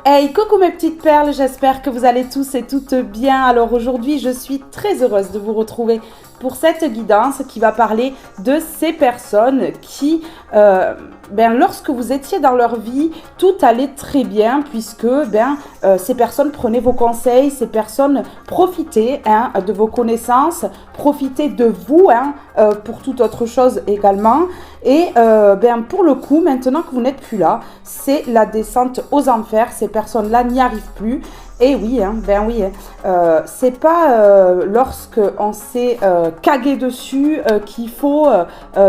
Hey, coucou mes petites perles, j'espère que vous allez tous et toutes bien. Alors aujourd'hui, je suis très heureuse de vous retrouver pour cette guidance qui va parler de ces personnes qui, lorsque vous étiez dans leur vie, tout allait très bien puisque ces personnes prenaient vos conseils, ces personnes profitaient de vos connaissances, profitaient de vous pour toute autre chose également. Et pour le coup, maintenant que vous n'êtes plus là, c'est la descente aux enfers. Ces personnes-là n'y arrivent plus. Et oui, c'est pas lorsque on s'est cagué dessus qu'il faut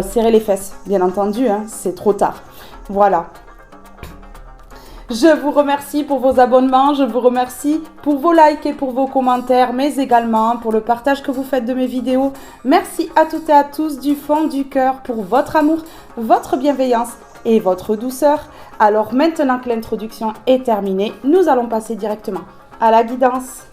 serrer les fesses. Bien entendu, c'est trop tard. Voilà. Je vous remercie pour vos abonnements, je vous remercie pour vos likes et pour vos commentaires, mais également pour le partage que vous faites de mes vidéos. Merci à toutes et à tous du fond du cœur pour votre amour, votre bienveillance et votre douceur. Alors maintenant que l'introduction est terminée, nous allons passer directement à la guidance.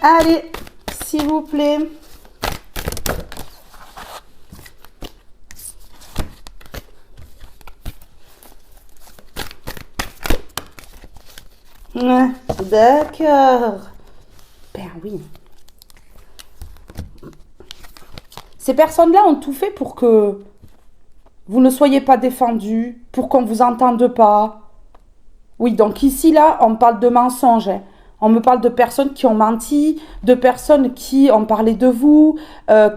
Allez, s'il vous plaît. D'accord. Ben oui. Ces personnes-là ont tout fait pour que vous ne soyez pas défendus, pour qu'on ne vous entende pas. Oui, donc ici, là, on parle de mensonges. On me parle de personnes qui ont menti, de personnes qui ont parlé de vous,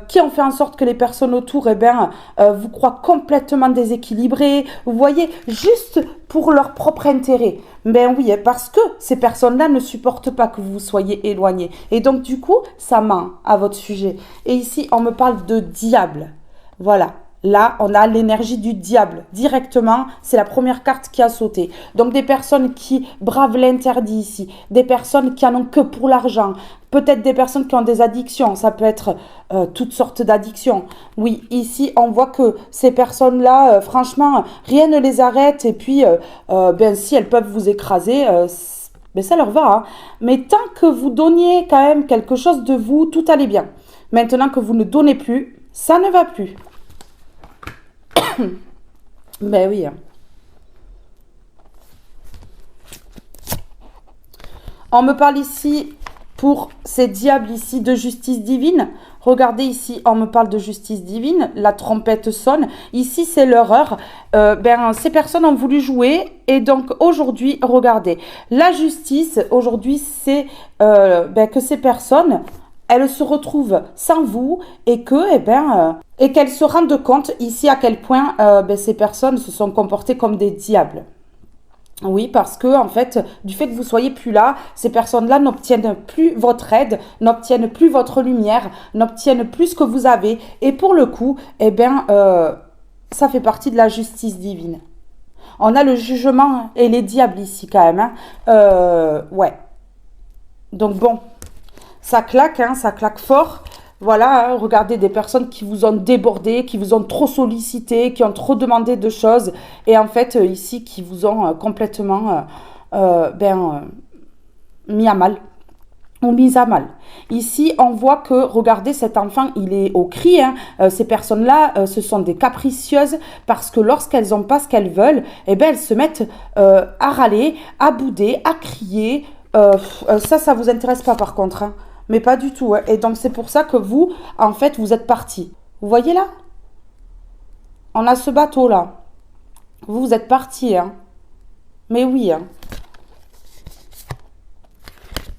qui ont fait en sorte que les personnes autour, vous croient complètement déséquilibrés. Vous voyez, juste pour leur propre intérêt. Ben oui, parce que ces personnes-là ne supportent pas que vous soyez éloignés. Et donc, du coup, ça ment à votre sujet. Et ici, on me parle de diable. Voilà. Là, on a l'énergie du diable. Directement, c'est la première carte qui a sauté. Donc, des personnes qui bravent l'interdit ici. Des personnes qui en ont que pour l'argent. Peut-être des personnes qui ont des addictions. Ça peut être toutes sortes d'addictions. Oui, ici, on voit que ces personnes-là, franchement, rien ne les arrête. Et puis, si elles peuvent vous écraser, ça leur va. Mais tant que vous donniez quand même quelque chose de vous, tout allait bien. Maintenant que vous ne donnez plus, ça ne va plus. Ben oui. On me parle ici, pour ces diables ici, de justice divine. Regardez ici, on me parle de justice divine. La trompette sonne. Ici, c'est leur heure. Ces personnes ont voulu jouer. Et donc, aujourd'hui, regardez. La justice, aujourd'hui, c'est que ces personnes, elles se retrouvent sans vous et que, et qu'elles se rendent compte ici à quel point ces personnes se sont comportées comme des diables. Oui, parce que, en fait, du fait que vous soyez plus là, ces personnes-là n'obtiennent plus votre aide, n'obtiennent plus votre lumière, n'obtiennent plus ce que vous avez. Et pour le coup, ça fait partie de la justice divine. On a le jugement et les diables ici quand même. Ouais. Donc bon. Ça claque fort. Voilà, regardez des personnes qui vous ont débordé, qui vous ont trop sollicité, qui ont trop demandé de choses. Et en fait, ici, qui vous ont complètement mis à mal. Ou mise à mal. Ici, on voit que, regardez, cet enfant, il est au cri. Ces personnes-là, ce sont des capricieuses parce que lorsqu'elles n'ont pas ce qu'elles veulent, elles se mettent à râler, à bouder, à crier. Ça vous intéresse pas par contre. Mais pas du tout, hein. Et donc c'est pour ça que vous, en fait, vous êtes parti. Vous voyez là? On a ce bateau-là. Vous êtes parti, hein. Mais oui, hein.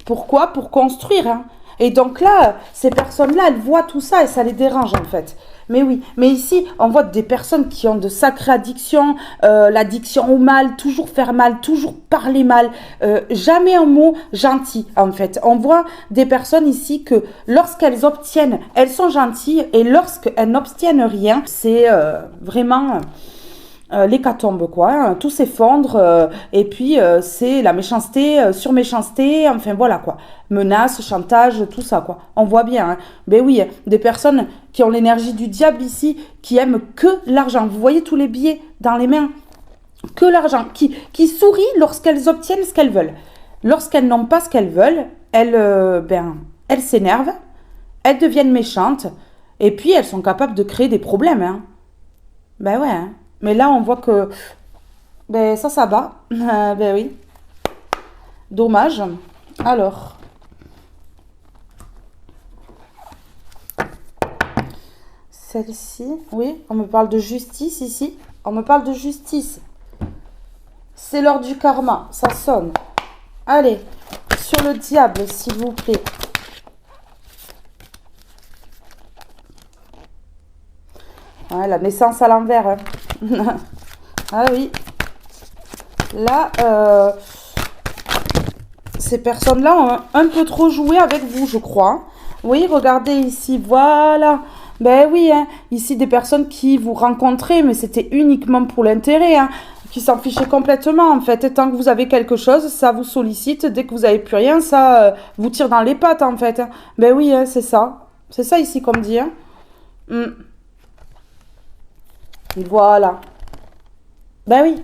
Pourquoi? Pour construire, hein. Et donc là, ces personnes-là, elles voient tout ça et ça les dérange en fait. Mais oui, mais ici, on voit des personnes qui ont de sacrées addictions, l'addiction au mal, toujours faire mal, toujours parler mal, jamais un mot gentil en fait. On voit des personnes ici que lorsqu'elles obtiennent, elles sont gentilles et lorsqu'elles n'obtiennent rien, c'est vraiment l'hécatombe quoi, hein. Tout s'effondre et puis c'est la méchanceté sur méchanceté, enfin voilà quoi, menaces, chantage, tout ça quoi, on voit bien, hein. Ben oui, des personnes qui ont l'énergie du diable ici, qui aiment que l'argent, vous voyez tous les billets dans les mains, que l'argent, qui sourient lorsqu'elles obtiennent ce qu'elles veulent, lorsqu'elles n'ont pas ce qu'elles veulent, elles s'énervent, elles deviennent méchantes et puis elles sont capables de créer des problèmes, hein. Ben ouais, hein. Mais là, on voit que ben, ça va. Ben oui. Dommage. Alors. Celle-ci. Oui, on me parle de justice ici. On me parle de justice. C'est l'heure du karma. Ça sonne. Allez. Sur le diable, s'il vous plaît. Ouais, la naissance à l'envers, hein. Ah oui. Là, ces personnes-là ont un peu trop joué avec vous, je crois. Oui, regardez ici, voilà. Ben oui, hein. Ici, des personnes qui vous rencontraient, mais c'était uniquement pour l'intérêt, hein, qui s'en fichaient complètement, en fait. Et tant que vous avez quelque chose, ça vous sollicite. Dès que vous n'avez plus rien, ça vous tire dans les pattes, en fait, hein. Ben oui, hein, c'est ça. C'est ça ici qu'on me dit, hein. Voilà. Ben oui.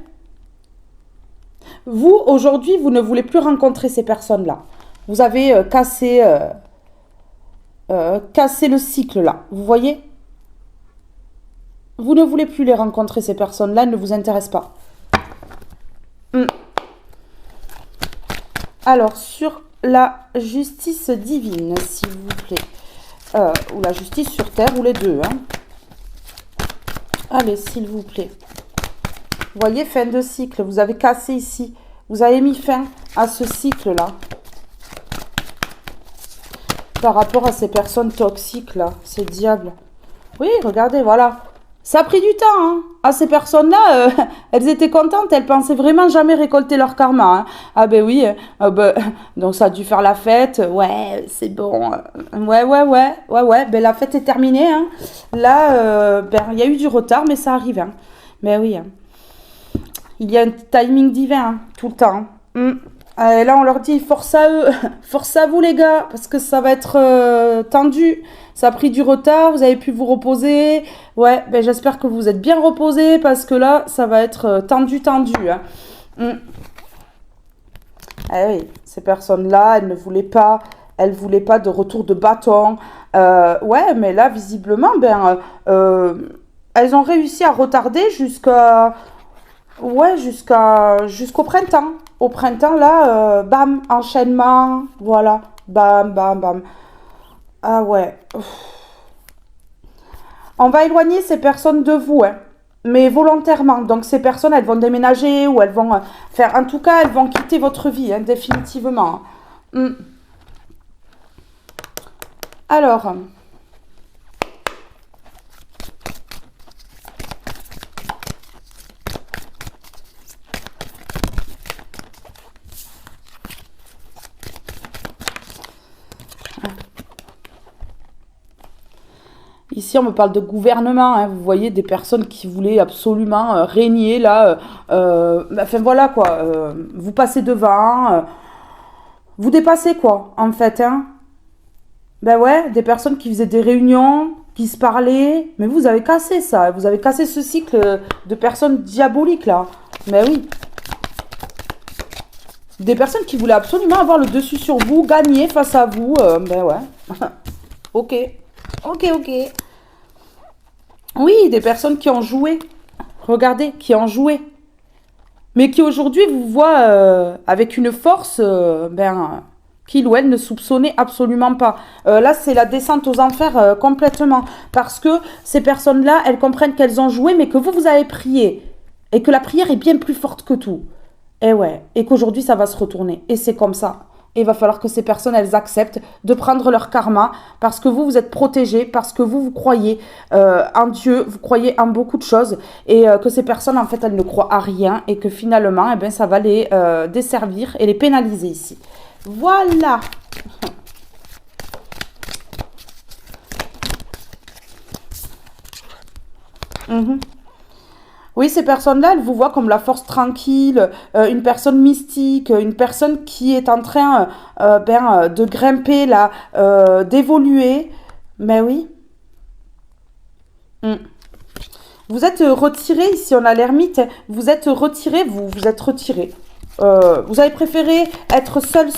Vous, aujourd'hui, vous ne voulez plus rencontrer ces personnes-là. Vous avez cassé le cycle, là. Vous voyez? Vous ne voulez plus les rencontrer, ces personnes-là. Elles ne vous intéressent pas. Alors, sur la justice divine, s'il vous plaît. Ou la justice sur terre, ou les deux, hein. Allez, s'il vous plaît. Vous voyez, fin de cycle. Vous avez cassé ici. Vous avez mis fin à ce cycle-là. Par rapport à ces personnes toxiques, là. Ces diables. Oui, regardez, voilà. Ça a pris du temps, hein. À ces personnes-là, elles étaient contentes. Elles pensaient vraiment jamais récolter leur karma, hein. Ah ben oui. Donc ça a dû faire la fête. Ouais, c'est bon. Ouais. Ben la fête est terminée, hein. Là, il y a eu du retard, mais ça arrive, hein. Mais oui, hein. Il y a un timing divin, hein, tout le temps. Et là, on leur dit, force à eux, force à vous les gars, parce que ça va être tendu. Ça a pris du retard, vous avez pu vous reposer. Ouais, ben j'espère que vous êtes bien reposés, parce que là, ça va être tendu, hein. Ah oui, ces personnes-là, elles voulaient pas de retour de bâton. Ouais, mais là, visiblement, elles ont réussi à retarder jusqu'au printemps. Au printemps, là, bam, enchaînement, voilà, bam, bam, bam. Ah ouais. On va éloigner ces personnes de vous, hein, mais volontairement. Donc ces personnes, elles vont déménager ou elles vont faire... En tout cas, elles vont quitter votre vie, hein, définitivement. Alors... Ici, on me parle de gouvernement, hein. Vous voyez, des personnes qui voulaient absolument régner, là. Enfin, voilà, quoi. Vous passez devant. Vous dépassez, quoi, en fait, hein. Ben ouais, des personnes qui faisaient des réunions, qui se parlaient. Mais vous avez cassé ça. Vous avez cassé ce cycle de personnes diaboliques, là. Ben oui. Des personnes qui voulaient absolument avoir le dessus sur vous, gagner face à vous. Ben ouais. Ok. Oui, des personnes qui ont joué. Regardez, qui ont joué. Mais qui aujourd'hui vous voient avec une force qu'il ou elle ne soupçonnait absolument pas. Là, c'est la descente aux enfers complètement. Parce que ces personnes-là, elles comprennent qu'elles ont joué, mais que vous avez prié. Et que la prière est bien plus forte que tout. Et ouais, et qu'aujourd'hui, ça va se retourner. Et c'est comme ça. Et il va falloir que ces personnes, elles acceptent de prendre leur karma parce que vous êtes protégés, parce que vous croyez en Dieu, vous croyez en beaucoup de choses et que ces personnes, en fait, elles ne croient à rien et que finalement, eh bien, ça va les desservir et les pénaliser ici. Voilà. Oui, ces personnes-là, elles vous voient comme la force tranquille, une personne mystique, une personne qui est en train de grimper, là, d'évoluer. Mais oui. Mm. Vous êtes retiré, ici on a l'ermite, vous êtes retiré, vous êtes retiré. Vous avez préféré être seul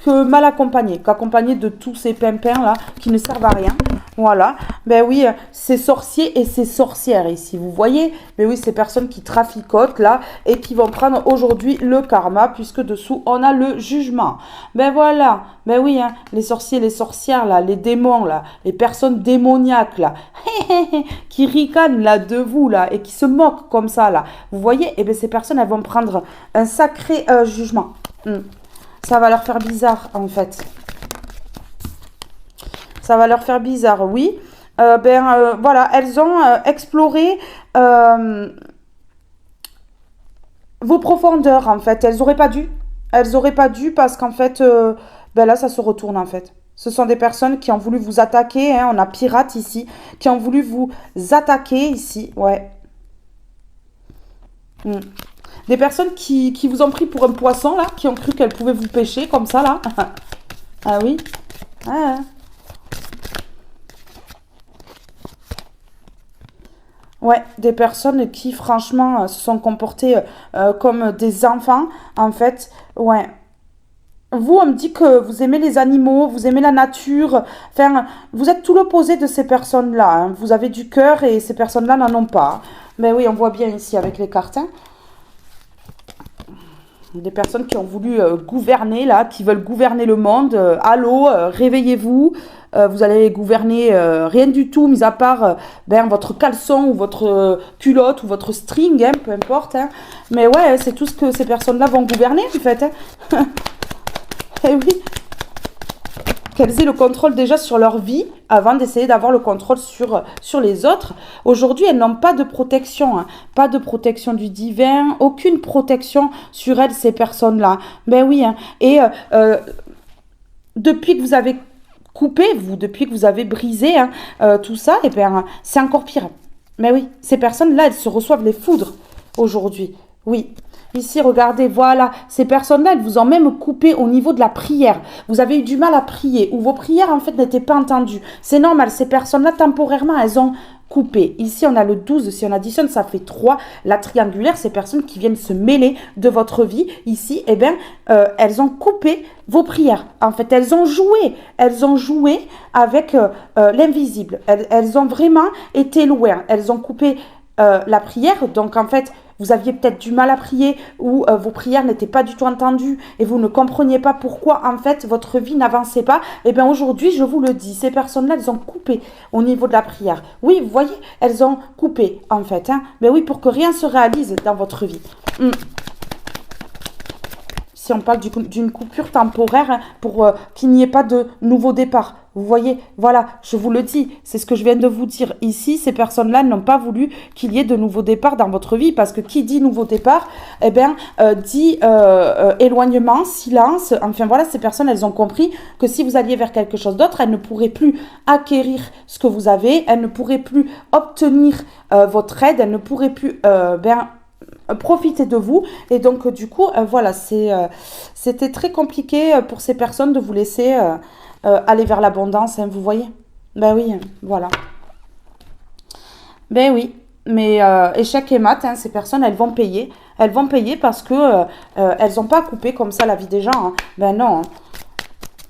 que mal accompagné, qu'accompagné de tous ces pimpins là qui ne servent à rien. Voilà. Ben oui, ces sorciers et ces sorcières ici, vous voyez. Mais oui, ces personnes qui traficotent là et qui vont prendre aujourd'hui le karma puisque dessous on a le jugement. Ben voilà. Ben oui, hein, les sorciers, les sorcières là, les démons là, les personnes démoniaques là, qui ricanent là de vous là et qui se moquent comme ça là. Vous voyez, et bien ces personnes elles vont prendre un sacré jugement. Ça va leur faire bizarre en fait. Ça va leur faire bizarre, oui. Voilà, elles ont exploré vos profondeurs en fait. Elles auraient pas dû. Elles auraient pas dû parce qu'en fait, là ça se retourne en fait. Ce sont des personnes qui ont voulu vous attaquer. Hein, on a pirates ici. Qui ont voulu vous attaquer ici. Ouais. Des personnes qui vous ont pris pour un poisson, là, qui ont cru qu'elles pouvaient vous pêcher, comme ça, là. Ah oui. Ah. Ouais, des personnes qui, franchement, se sont comportées comme des enfants, en fait. Ouais. Vous, on me dit que vous aimez les animaux, vous aimez la nature. Enfin, vous êtes tout l'opposé de ces personnes-là. Hein. Vous avez du cœur et ces personnes-là n'en ont pas. Mais oui, on voit bien ici avec les cartes. Hein. Des personnes qui ont voulu gouverner, là, qui veulent gouverner le monde. Allô, réveillez-vous. Vous allez gouverner rien du tout, mis à part votre caleçon ou votre culotte ou votre string, hein, peu importe. Hein. Mais ouais, c'est tout ce que ces personnes-là vont gouverner, en fait. Hein. Eh oui. Qu'elles aient le contrôle déjà sur leur vie avant d'essayer d'avoir le contrôle sur les autres. Aujourd'hui, elles n'ont pas de protection, hein. Pas de protection du divin, aucune protection sur elles, ces personnes-là. Ben oui, hein. Et depuis que vous avez coupé, depuis que vous avez brisé hein, tout ça, et c'est encore pire. Mais oui, ces personnes-là, elles se reçoivent les foudres aujourd'hui. Oui. Ici, regardez, voilà, ces personnes-là, elles vous ont même coupé au niveau de la prière. Vous avez eu du mal à prier, ou vos prières, en fait, n'étaient pas entendues. C'est normal, ces personnes-là, temporairement, elles ont coupé. Ici, on a le 12, si on additionne, ça fait 3. La triangulaire, ces personnes qui viennent se mêler de votre vie. Ici, elles ont coupé vos prières. En fait, elles ont joué avec l'invisible. Elles ont vraiment été loin. Elles ont coupé la prière, donc en fait, vous aviez peut-être du mal à prier ou vos prières n'étaient pas du tout entendues et vous ne compreniez pas pourquoi en fait votre vie n'avançait pas. Et bien aujourd'hui, je vous le dis, ces personnes-là, elles ont coupé au niveau de la prière. Oui, vous voyez, elles ont coupé en fait. Hein. Mais oui, pour que rien se réalise dans votre vie. Si on parle d'une coupure temporaire hein, pour qu'il n'y ait pas de nouveau départ. Vous voyez, voilà, je vous le dis, c'est ce que je viens de vous dire. Ici, ces personnes-là n'ont pas voulu qu'il y ait de nouveaux départs dans votre vie parce que qui dit nouveau départ, dit éloignement, silence. Enfin voilà, ces personnes, elles ont compris que si vous alliez vers quelque chose d'autre, elles ne pourraient plus acquérir ce que vous avez, elles ne pourraient plus obtenir votre aide, elles ne pourraient plus profiter de vous et donc du coup voilà c'était très compliqué pour ces personnes de vous laisser aller vers l'abondance hein, vous voyez ben oui voilà ben oui mais échec et mat hein, ces personnes elles vont payer parce que elles n'ont pas coupé comme ça la vie des gens hein. Ben non hein.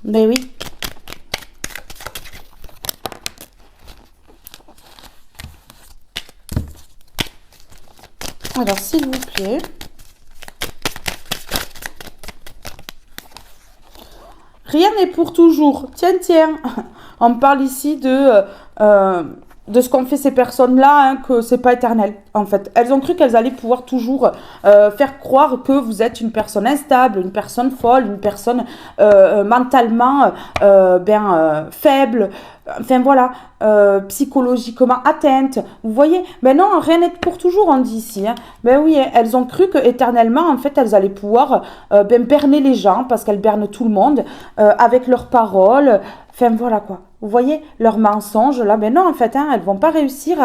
Ben oui. Alors, s'il vous plaît, rien n'est pour toujours. Tiens, tiens. On parle ici de ce qu'ont fait ces personnes-là, hein, que c'est pas éternel, en fait. Elles ont cru qu'elles allaient pouvoir toujours faire croire que vous êtes une personne instable, une personne folle, une personne mentalement faible, enfin voilà, psychologiquement atteinte. Vous voyez? Mais non, rien n'est pour toujours, on dit ici. Hein. Ben oui, elles ont cru que éternellement, en fait, elles allaient pouvoir berner les gens, parce qu'elles bernent tout le monde, avec leurs paroles. Enfin voilà quoi. Vous voyez leurs mensonges là, mais non en fait, hein, elles vont pas réussir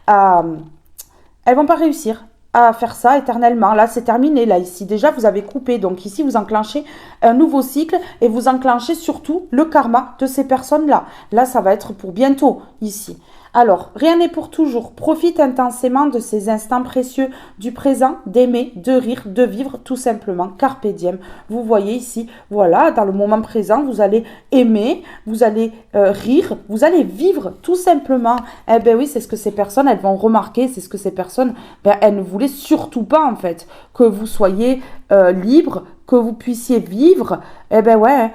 elles vont pas réussir à faire ça éternellement. Là c'est terminé là ici. Déjà vous avez coupé, donc ici vous enclenchez un nouveau cycle et vous enclenchez surtout le karma de ces personnes là. Là ça va être pour bientôt ici. Alors, rien n'est pour toujours. Profite intensément de ces instants précieux du présent, d'aimer, de rire, de vivre, tout simplement. Carpe diem. Vous voyez ici, voilà, dans le moment présent, vous allez aimer, vous allez rire, vous allez vivre, tout simplement. Eh bien oui, c'est ce que ces personnes, elles vont remarquer, c'est ce que ces personnes, elles ne voulaient surtout pas, en fait, que vous soyez libre, que vous puissiez vivre. Eh ben ouais,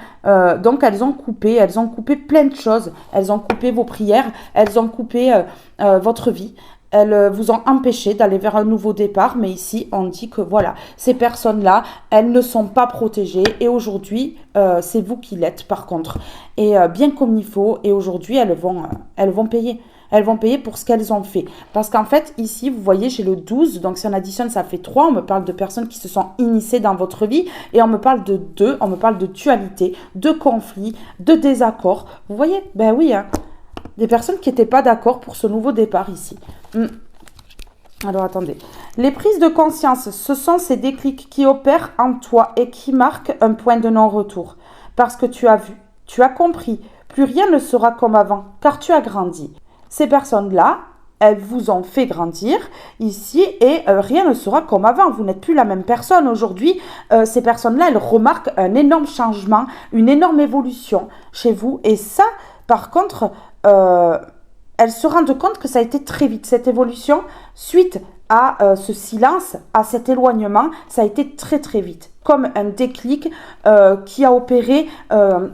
donc elles ont coupé plein de choses. Elles ont coupé vos prières, elles ont coupé votre vie. Elles vous ont empêché d'aller vers un nouveau départ. Mais ici, on dit que voilà, ces personnes-là, elles ne sont pas protégées. Et aujourd'hui, c'est vous qui l'êtes par contre. Et bien comme il faut. Et aujourd'hui, elles vont payer. Elles vont payer pour ce qu'elles ont fait. Parce qu'en fait, ici, vous voyez, j'ai le 12. Donc, si on additionne, ça fait 3. On me parle de personnes qui se sont initiées dans votre vie. Et on me parle de 2. On me parle de dualité, de conflit, de désaccord. Vous voyez? Ben oui, hein. Des personnes qui n'étaient pas d'accord pour ce nouveau départ ici. Alors, attendez. Les prises de conscience, ce sont ces déclics qui opèrent en toi et qui marquent un point de non-retour. Parce que tu as vu, tu as compris. Plus rien ne sera comme avant, car tu as grandi. Ces personnes-là, elles vous ont fait grandir ici et rien ne sera comme avant. Vous n'êtes plus la même personne aujourd'hui. Ces personnes-là, elles remarquent un énorme changement, une énorme évolution chez vous. Et ça, par contre, elles se rendent compte que ça a été très vite. Cette évolution, suite à ce silence, à cet éloignement, ça a été très très vite. Comme un déclic qui a opéré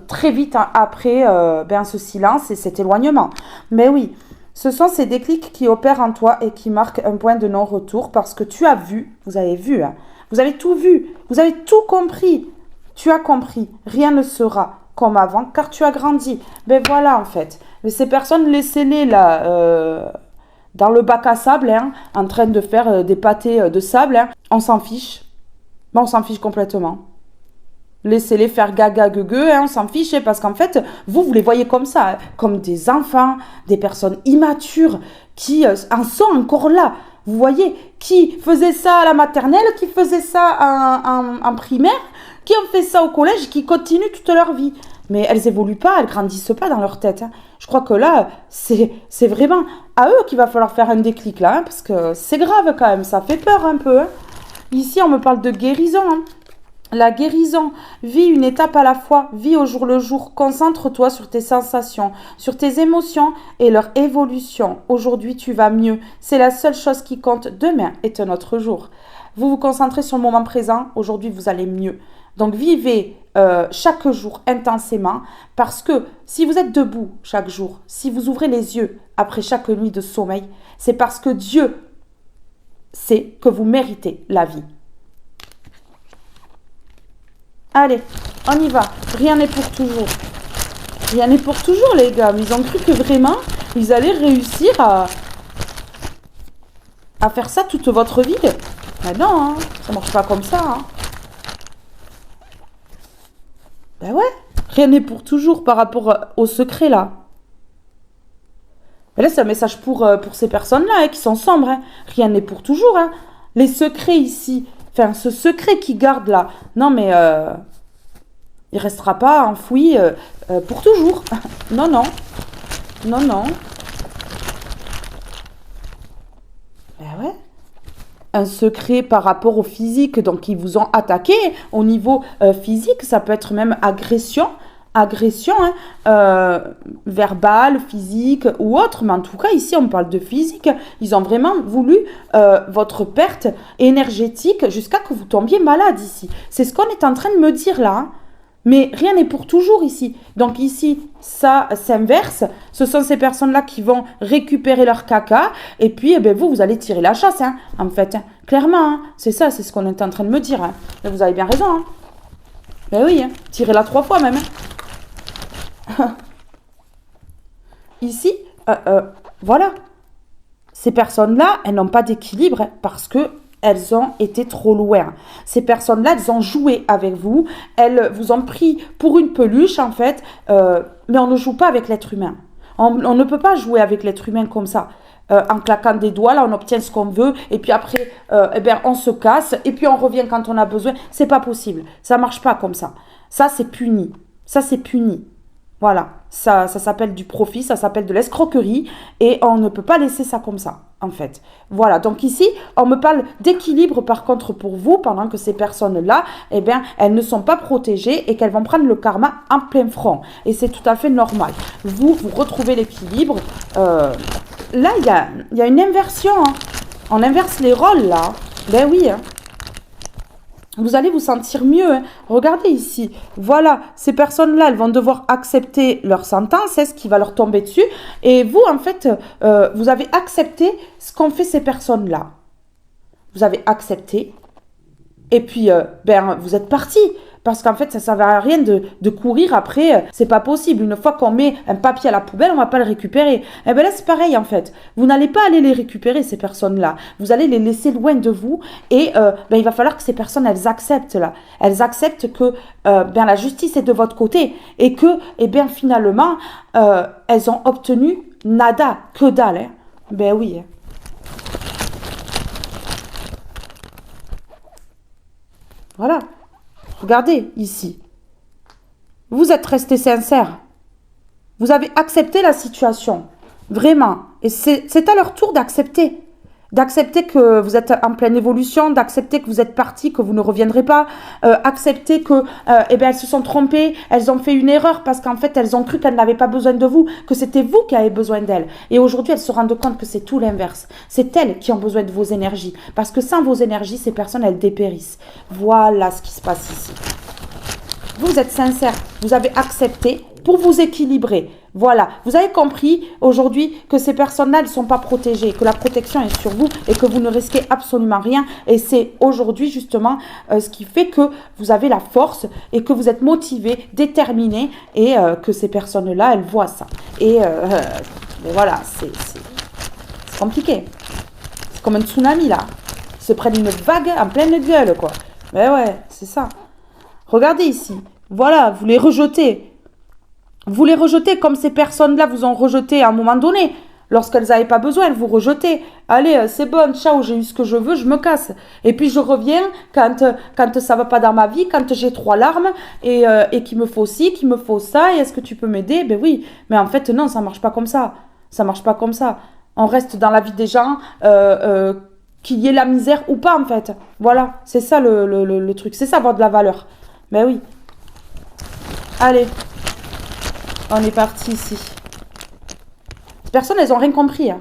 très vite après ce silence et cet éloignement. Mais oui. Ce sont ces déclics qui opèrent en toi et qui marquent un point de non-retour parce que tu as vu, vous avez vu, hein, vous avez tout vu, vous avez tout compris. Tu as compris, rien ne sera comme avant car tu as grandi. Ben voilà en fait. Mais ces personnes, laissez-les là dans le bac à sable, hein, en train de faire des pâtés de sable. Hein. On s'en fiche. Ben, on s'en fiche complètement. Laissez-les faire gaga gueule, hein, on s'en fiche, parce qu'en fait, vous les voyez comme ça, hein, comme des enfants, des personnes immatures qui en sont encore là. Vous voyez, qui faisaient ça à la maternelle, qui faisaient ça en primaire, qui ont fait ça au collège, qui continuent toute leur vie. Mais elles évoluent pas, elles grandissent pas dans leur tête. Hein. Je crois que là, c'est vraiment à eux qu'il va falloir faire un déclic là, hein, parce que c'est grave quand même, ça fait peur un peu. Hein. Ici, on me parle de guérison. Hein. La guérison, vis une étape à la fois, vis au jour le jour, concentre-toi sur tes sensations, sur tes émotions et leur évolution. Aujourd'hui, tu vas mieux, c'est la seule chose qui compte, demain est un autre jour. Vous vous concentrez sur le moment présent, aujourd'hui vous allez mieux. Donc vivez chaque jour intensément parce que si vous êtes debout chaque jour, si vous ouvrez les yeux après chaque nuit de sommeil, c'est parce que Dieu sait que vous méritez la vie. Allez, on y va. Rien n'est pour toujours. Rien n'est pour toujours, les gars. Mais ils ont cru que vraiment, ils allaient réussir à faire ça toute votre vie. Ben non, hein. Ça marche pas comme ça. Hein. Ben ouais, rien n'est pour toujours par rapport au secret, là. Ben là, c'est un message pour ces personnes-là, hein, qui sont sombres. Hein. Rien n'est pour toujours. Hein. Les secrets ici... Enfin, ce secret qu'ils gardent là, non mais il restera pas enfoui pour toujours. Non, non. Non, non. Ben ouais. Un secret par rapport au physique, donc ils vous ont attaqué au niveau physique, ça peut être même agression, hein, verbale, physique ou autre, mais en tout cas ici on parle de physique. Ils ont vraiment voulu votre perte énergétique jusqu'à que vous tombiez malade ici. C'est ce qu'on est en train de me dire là. Hein. Mais rien n'est pour toujours ici. Donc ici, ça s'inverse. Ce sont ces personnes-là qui vont récupérer leur caca. Et puis, eh bien, vous allez tirer la chasse, hein, en fait. Hein. Clairement, hein. C'est ça, c'est ce qu'on est en train de me dire. Hein. Mais vous avez bien raison. Hein. Ben oui, hein. Tirez-la 3 fois même. Hein. Ici, voilà. Ces personnes-là, elles n'ont pas d'équilibre parce que elles ont été trop loin. Ces personnes-là, elles ont joué avec vous. Elles vous ont pris pour une peluche, en fait. Mais on ne joue pas avec l'être humain. On ne peut pas jouer avec l'être humain comme ça. En claquant des doigts, là, on obtient ce qu'on veut. Et puis après, eh bien, on se casse. Et puis on revient quand on a besoin. C'est pas possible. Ça marche pas comme ça. Ça, c'est puni. Ça, c'est puni. Voilà, ça s'appelle du profit, ça s'appelle de l'escroquerie et on ne peut pas laisser ça comme ça, en fait. Voilà, donc ici, on me parle d'équilibre par contre pour vous, pendant que ces personnes-là, eh bien, elles ne sont pas protégées et qu'elles vont prendre le karma en plein front. Et c'est tout à fait normal. Vous retrouvez l'équilibre. Là, il y a une inversion. Hein. On inverse les rôles, là. Ben oui, hein. Vous allez vous sentir mieux. Hein. Regardez ici. Voilà, ces personnes-là, elles vont devoir accepter leur sentence, c'est ce qui va leur tomber dessus. Et vous, en fait, vous avez accepté ce qu'ont fait ces personnes-là. Vous avez accepté. Et puis, vous êtes parti. Parce qu'en fait, ça ne sert à rien de courir après. C'est pas possible. Une fois qu'on met un papier à la poubelle, on ne va pas le récupérer. Et bien là, c'est pareil, en fait. Vous n'allez pas aller les récupérer, ces personnes-là. Vous allez les laisser loin de vous. Et il va falloir que ces personnes, elles acceptent, là. Elles acceptent que la justice est de votre côté. Et que, finalement, elles ont obtenu nada, que dalle. Hein. Ben oui. Hein. Voilà. Regardez ici. Vous êtes resté sincère. Vous avez accepté la situation. Vraiment. Et c'est à leur tour d'accepter. D'accepter que vous êtes en pleine évolution, d'accepter que vous êtes parti, que vous ne reviendrez pas, accepter que, elles se sont trompées, elles ont fait une erreur parce qu'en fait, elles ont cru qu'elles n'avaient pas besoin de vous, que c'était vous qui avez besoin d'elles. Et aujourd'hui, elles se rendent compte que c'est tout l'inverse. C'est elles qui ont besoin de vos énergies. Parce que sans vos énergies, ces personnes, elles dépérissent. Voilà ce qui se passe ici. Vous êtes sincère, vous avez accepté pour vous équilibrer. Voilà, vous avez compris aujourd'hui que ces personnes-là ne sont pas protégées, que la protection est sur vous et que vous ne risquez absolument rien. Et c'est aujourd'hui justement ce qui fait que vous avez la force et que vous êtes motivé, déterminé et que ces personnes-là, elles voient ça. Et mais voilà, c'est compliqué. C'est comme un tsunami là. Ils se prennent une vague en pleine gueule quoi. Mais ouais, c'est ça. Regardez ici. Voilà, vous les rejetez. Vous les rejetez comme ces personnes-là vous ont rejeté à un moment donné. Lorsqu'elles n'avaient pas besoin, elles vous rejetaient. Allez, c'est bon, ciao, j'ai eu ce que je veux, je me casse. Et puis je reviens quand ça va pas dans ma vie, quand j'ai 3 larmes et qu'il me faut ci, qu'il me faut ça. Et est-ce que tu peux m'aider? Ben oui. Mais en fait, non, ça marche pas comme ça. Ça marche pas comme ça. On reste dans la vie des gens, qu'il y ait la misère ou pas en fait. Voilà, c'est ça le truc. C'est ça avoir de la valeur. Ben oui. Allez. On est parti ici. Ces personnes, elles n'ont rien compris. Hein.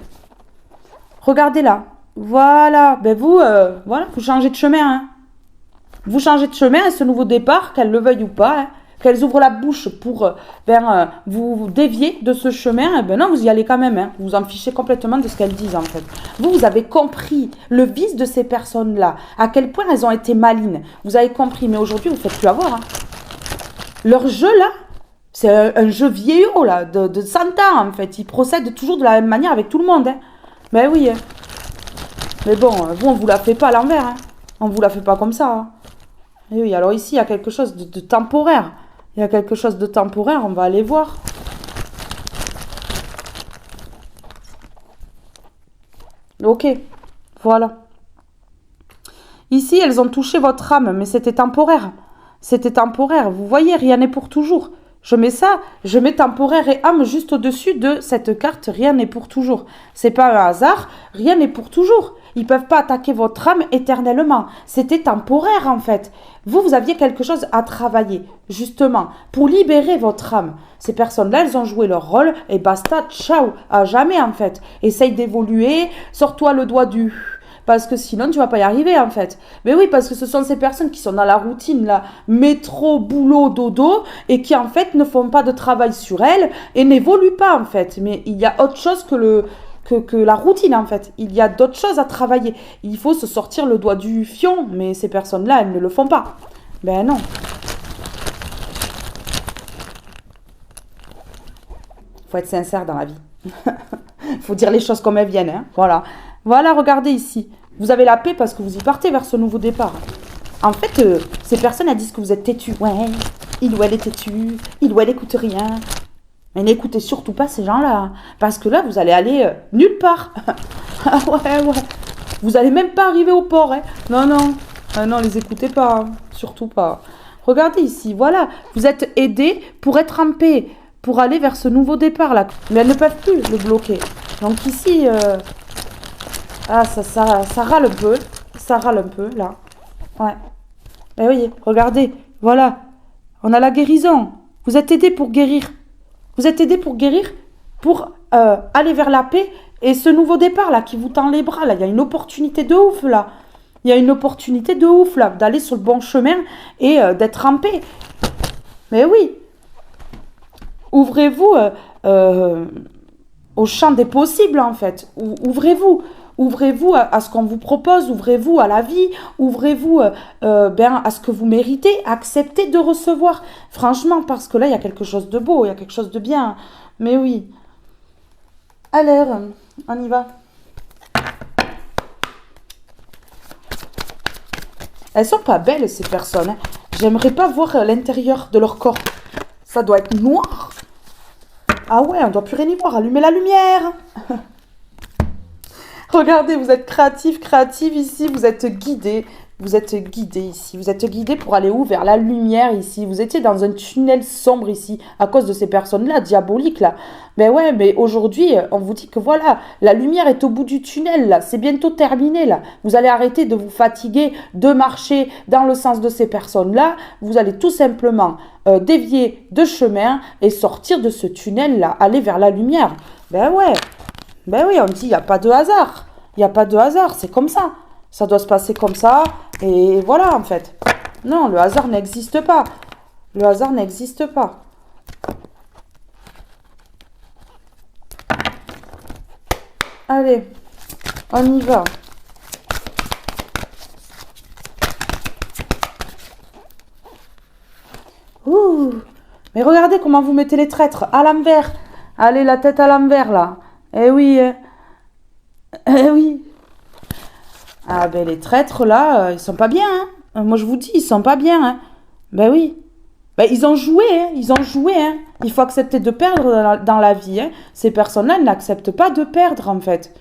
Regardez là. Voilà. Ben vous, vous changez de chemin. Hein. Vous changez de chemin et ce nouveau départ, qu'elles le veuillent ou pas, hein, qu'elles ouvrent la bouche pour vous dévier de ce chemin, non, vous y allez quand même. Hein. Vous vous en fichez complètement de ce qu'elles disent en fait. Vous avez compris le vice de ces personnes-là. À quel point elles ont été malines. Vous avez compris. Mais aujourd'hui, vous ne faites plus avoir. Hein. Leur jeu là, c'est un jeu vieillot, là, de 100 ans, en fait. Ils procèdent toujours de la même manière avec tout le monde, hein. Mais oui, hein. Mais bon, vous, on vous la fait pas à l'envers, hein. On vous la fait pas comme ça, hein. Et oui, alors ici, il y a quelque chose de temporaire. Il y a quelque chose de temporaire, on va aller voir. Ok, voilà. Ici, elles ont touché votre âme, mais c'était temporaire. C'était temporaire. Vous voyez, rien n'est pour toujours. Je mets ça, je mets temporaire et âme juste au-dessus de cette carte. Rien n'est pour toujours. C'est pas un hasard. Rien n'est pour toujours. Ils peuvent pas attaquer votre âme éternellement. C'était temporaire en fait. Vous aviez quelque chose à travailler, justement, pour libérer votre âme. Ces personnes-là, elles ont joué leur rôle et basta, ciao, à jamais en fait. Essaye d'évoluer, sors-toi le doigt du... parce que sinon tu vas pas y arriver en fait. Mais oui, parce que ce sont ces personnes qui sont dans la routine là, métro, boulot, dodo, et qui en fait ne font pas de travail sur elles et n'évoluent pas en fait. Mais il y a autre chose que la routine en fait. Il y a d'autres choses à travailler. Il faut se sortir le doigt du fion, mais ces personnes-là, elles ne le font pas. Ben non. Faut être sincère dans la vie. Faut dire les choses comme elles viennent, hein. Voilà. Voilà, regardez ici. Vous avez la paix parce que vous y partez vers ce nouveau départ. En fait, ces personnes, elles disent que vous êtes têtu. Ouais, il ou elle est têtu, il ou elle écoute rien. Mais n'écoutez surtout pas ces gens-là. Parce que là, vous allez aller nulle part. Ah ouais. Vous allez même pas arriver au port, hein. Non. Ah non, les écoutez pas. Hein. Surtout pas. Regardez ici, voilà. Vous êtes aidés pour être en paix, pour aller vers ce nouveau départ-là. Mais elles ne peuvent plus le bloquer. Donc ici, ça râle un peu. Ça râle un peu, là. Ouais. Mais oui, regardez, voilà. On a la guérison. Vous êtes aidés pour guérir. Vous êtes aidés pour guérir, pour aller vers la paix et ce nouveau départ-là qui vous tend les bras. Là, il y a une opportunité de ouf, là. Il y a une opportunité de ouf, là, d'aller sur le bon chemin et d'être en paix. Mais oui. Ouvrez-vous au champ des possibles, en fait. Ouvrez-vous. Ouvrez-vous à ce qu'on vous propose, ouvrez-vous à la vie, ouvrez-vous à ce que vous méritez, acceptez de recevoir. Franchement, parce que là, il y a quelque chose de beau, il y a quelque chose de bien. Mais oui. Allez, on y va. Elles sont pas belles, ces personnes. Hein. J'aimerais pas voir l'intérieur de leur corps. Ça doit être noir. Ah ouais, on doit plus rien y voir. Allumez la lumière. Regardez, vous êtes créative ici, vous êtes guidé ici, vous êtes guidé pour aller où? Vers la lumière ici, vous étiez dans un tunnel sombre ici, à cause de ces personnes-là, diaboliques là. Mais ouais, mais aujourd'hui, on vous dit que voilà, la lumière est au bout du tunnel là, c'est bientôt terminé là. Vous allez arrêter de vous fatiguer, de marcher dans le sens de ces personnes-là, vous allez tout simplement dévier de chemin et sortir de ce tunnel là, aller vers la lumière. Ben ouais. Ben oui, on dit, il n'y a pas de hasard. Il n'y a pas de hasard, c'est comme ça. Ça doit se passer comme ça, et voilà, en fait. Non, le hasard n'existe pas. Le hasard n'existe pas. Allez, on y va. Ouh, mais regardez comment vous mettez les traîtres à l'envers. Allez, la tête à l'envers, là. Eh oui, eh oui. Ah ben les traîtres là, ils sont pas bien. Hein. Moi je vous dis, ils sont pas bien. Hein. Ben oui. Ben ils ont joué, hein. Ils ont joué. Hein. Il faut accepter de perdre dans la vie. Hein. Ces personnes-là, elles n'acceptent pas de perdre en fait.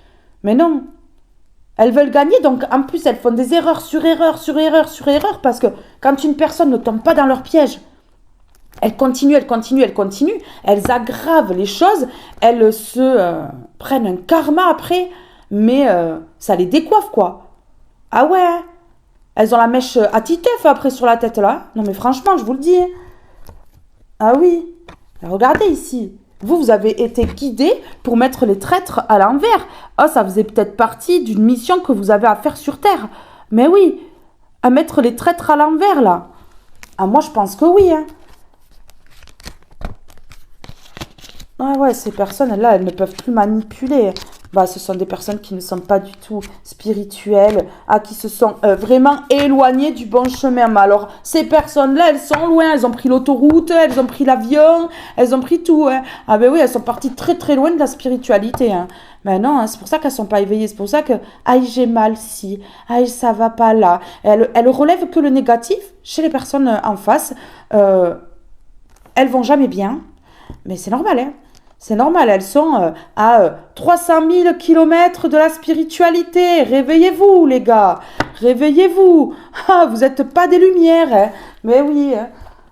Mais non. Elles veulent gagner, donc en plus elles font des erreurs sur erreurs, sur erreurs, sur erreurs, parce que quand une personne ne tombe pas dans leur piège, elles continuent, elles aggravent les choses, elles se prennent un karma après, mais ça les décoiffe quoi. Ah ouais, hein. Elles ont la mèche à titeuf après sur la tête là. Non mais franchement, je vous le dis. Hein. Ah oui, regardez ici. Vous avez été guidé pour mettre les traîtres à l'envers. Oh, ça faisait peut-être partie d'une mission que vous avez à faire sur Terre. Mais oui, à mettre les traîtres à l'envers là. Ah moi je pense que oui, hein. Ah ouais, ces personnes-là, elles ne peuvent plus manipuler. Bah, ce sont des personnes qui ne sont pas du tout spirituelles, qui se sont vraiment éloignées du bon chemin. Mais alors, ces personnes-là, elles sont loin. Elles ont pris l'autoroute, elles ont pris l'avion, elles ont pris tout. Hein. Ah ben oui, elles sont parties très très loin de la spiritualité. Hein. Ben non, hein, c'est pour ça qu'elles ne sont pas éveillées. C'est pour ça que, aïe, j'ai mal si, aïe, ça va pas là. Elles relèvent que le négatif chez les personnes en face. Elles vont jamais bien. Mais c'est normal, hein. C'est normal, elles sont à 300 000 kilomètres de la spiritualité. Réveillez-vous, les gars. Réveillez-vous. Ah, vous n'êtes pas des lumières. Hein. Mais oui, hein.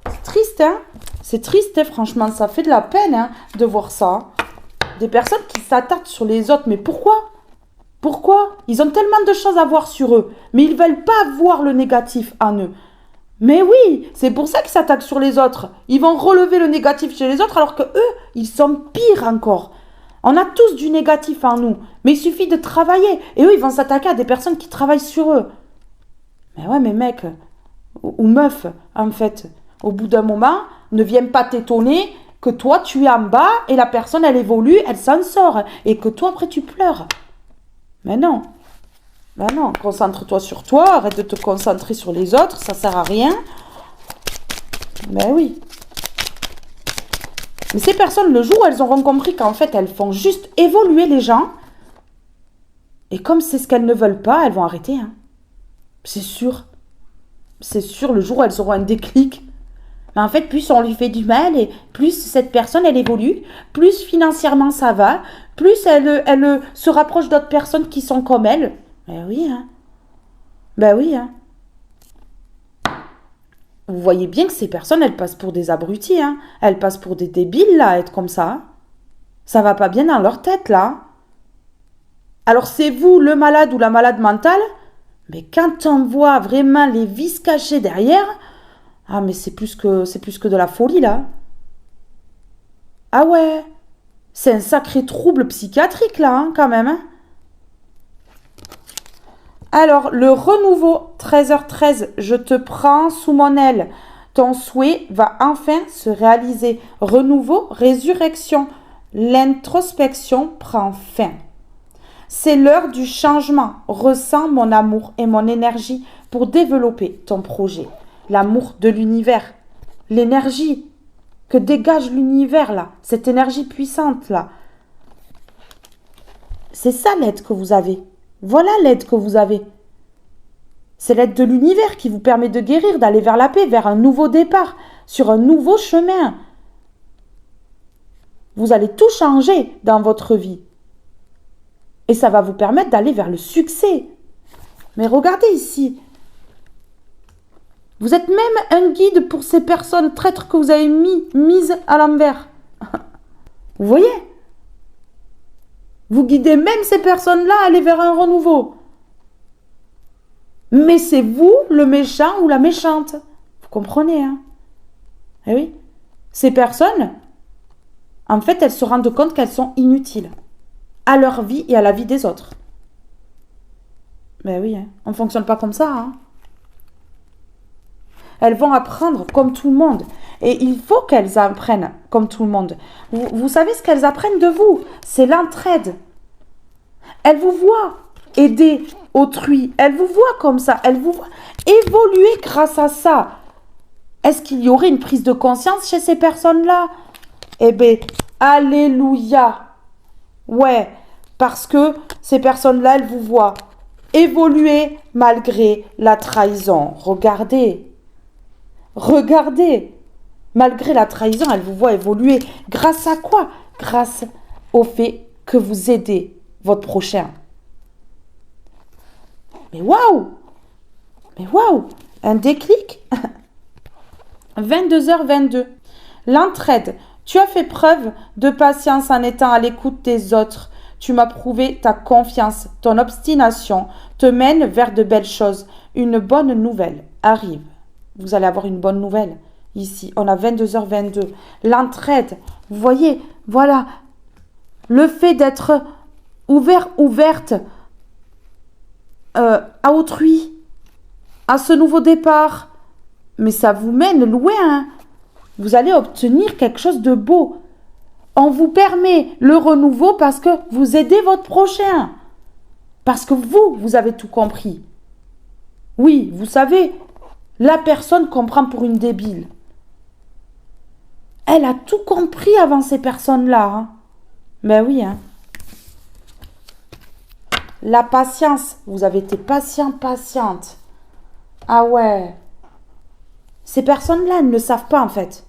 C'est triste, hein. C'est triste, hein, franchement. Ça fait de la peine hein, de voir ça. Des personnes qui s'attardent sur les autres. Mais pourquoi? Pourquoi? Ils ont tellement de choses à voir sur eux. Mais ils ne veulent pas voir le négatif en eux. Mais oui, c'est pour ça qu'ils s'attaquent sur les autres. Ils vont relever le négatif chez les autres alors que eux, ils sont pires encore. On a tous du négatif en nous, mais il suffit de travailler. Et eux, ils vont s'attaquer à des personnes qui travaillent sur eux. Mais ouais, mais mec, ou meuf, en fait, au bout d'un moment, ne viens pas t'étonner que toi, tu es en bas et la personne, elle évolue, elle s'en sort. Et que toi, après, tu pleures. Mais non. Ben non, concentre-toi sur toi, arrête de te concentrer sur les autres, ça sert à rien. Ben oui. Mais ces personnes, le jour où elles auront compris qu'en fait, elles font juste évoluer les gens, et comme c'est ce qu'elles ne veulent pas, elles vont arrêter. Hein. C'est sûr. C'est sûr, le jour où elles auront un déclic. Mais en fait, plus on lui fait du mal, et plus cette personne, elle évolue, plus financièrement ça va, plus elle se rapproche d'autres personnes qui sont comme elle. Ben oui, hein. Ben oui, hein. Vous voyez bien que ces personnes, elles passent pour des abrutis, hein. Elles passent pour des débiles, là, à être comme ça. Ça va pas bien dans leur tête, là. Alors, c'est vous, le malade ou la malade mentale, mais quand on voit vraiment les vices cachés derrière, ah, mais c'est plus que de la folie, là. Ah ouais, c'est un sacré trouble psychiatrique, là, hein, quand même, hein. Alors, le renouveau, 13h13, je te prends sous mon aile. Ton souhait va enfin se réaliser. Renouveau, résurrection. L'introspection prend fin. C'est l'heure du changement. Ressens mon amour et mon énergie pour développer ton projet. L'amour de l'univers. L'énergie que dégage l'univers, là. Cette énergie puissante, là. C'est ça l'aide que vous avez. Voilà l'aide que vous avez. C'est l'aide de l'univers qui vous permet de guérir, d'aller vers la paix, vers un nouveau départ, sur un nouveau chemin. Vous allez tout changer dans votre vie. Et ça va vous permettre d'aller vers le succès. Mais regardez ici. Vous êtes même un guide pour ces personnes traîtres que vous avez mises à l'envers. Vous voyez ? Vous guidez même ces personnes-là à aller vers un renouveau. Mais c'est vous, le méchant ou la méchante. Vous comprenez, hein? Eh oui. Ces personnes, en fait, elles se rendent compte qu'elles sont inutiles à leur vie et à la vie des autres. Ben oui, hein. On ne fonctionne pas comme ça, hein. Elles vont apprendre comme tout le monde. Et il faut qu'elles apprennent comme tout le monde. Vous savez ce qu'elles apprennent de vous? C'est l'entraide. Elles vous voient aider autrui. Elles vous voient comme ça. Elles vous voient évoluer grâce à ça. Est-ce qu'il y aurait une prise de conscience chez ces personnes-là? Eh bien, alléluia. Ouais, parce que ces personnes-là, elles vous voient évoluer malgré la trahison. Regardez. Regardez, malgré la trahison, elle vous voit évoluer. Grâce à quoi? Grâce au fait que vous aidez votre prochain. Mais waouh! Mais waouh! Un déclic? 22h22. L'entraide. Tu as fait preuve de patience en étant à l'écoute des autres. Tu m'as prouvé ta confiance. Ton obstination te mène vers de belles choses. Une bonne nouvelle arrive. Vous allez avoir une bonne nouvelle. Ici, on a 22h22. L'entraide, vous voyez, voilà. Le fait d'être ouverte à autrui, à ce nouveau départ. Mais ça vous mène loin. Hein. Vous allez obtenir quelque chose de beau. On vous permet le renouveau parce que vous aidez votre prochain. Parce que vous avez tout compris. Oui, vous savez, la personne qu'on prend pour une débile. Elle a tout compris avant ces personnes-là. Hein. Ben oui. Hein. La patience. Vous avez été patiente. Ah ouais. Ces personnes-là, elles ne le savent pas en fait.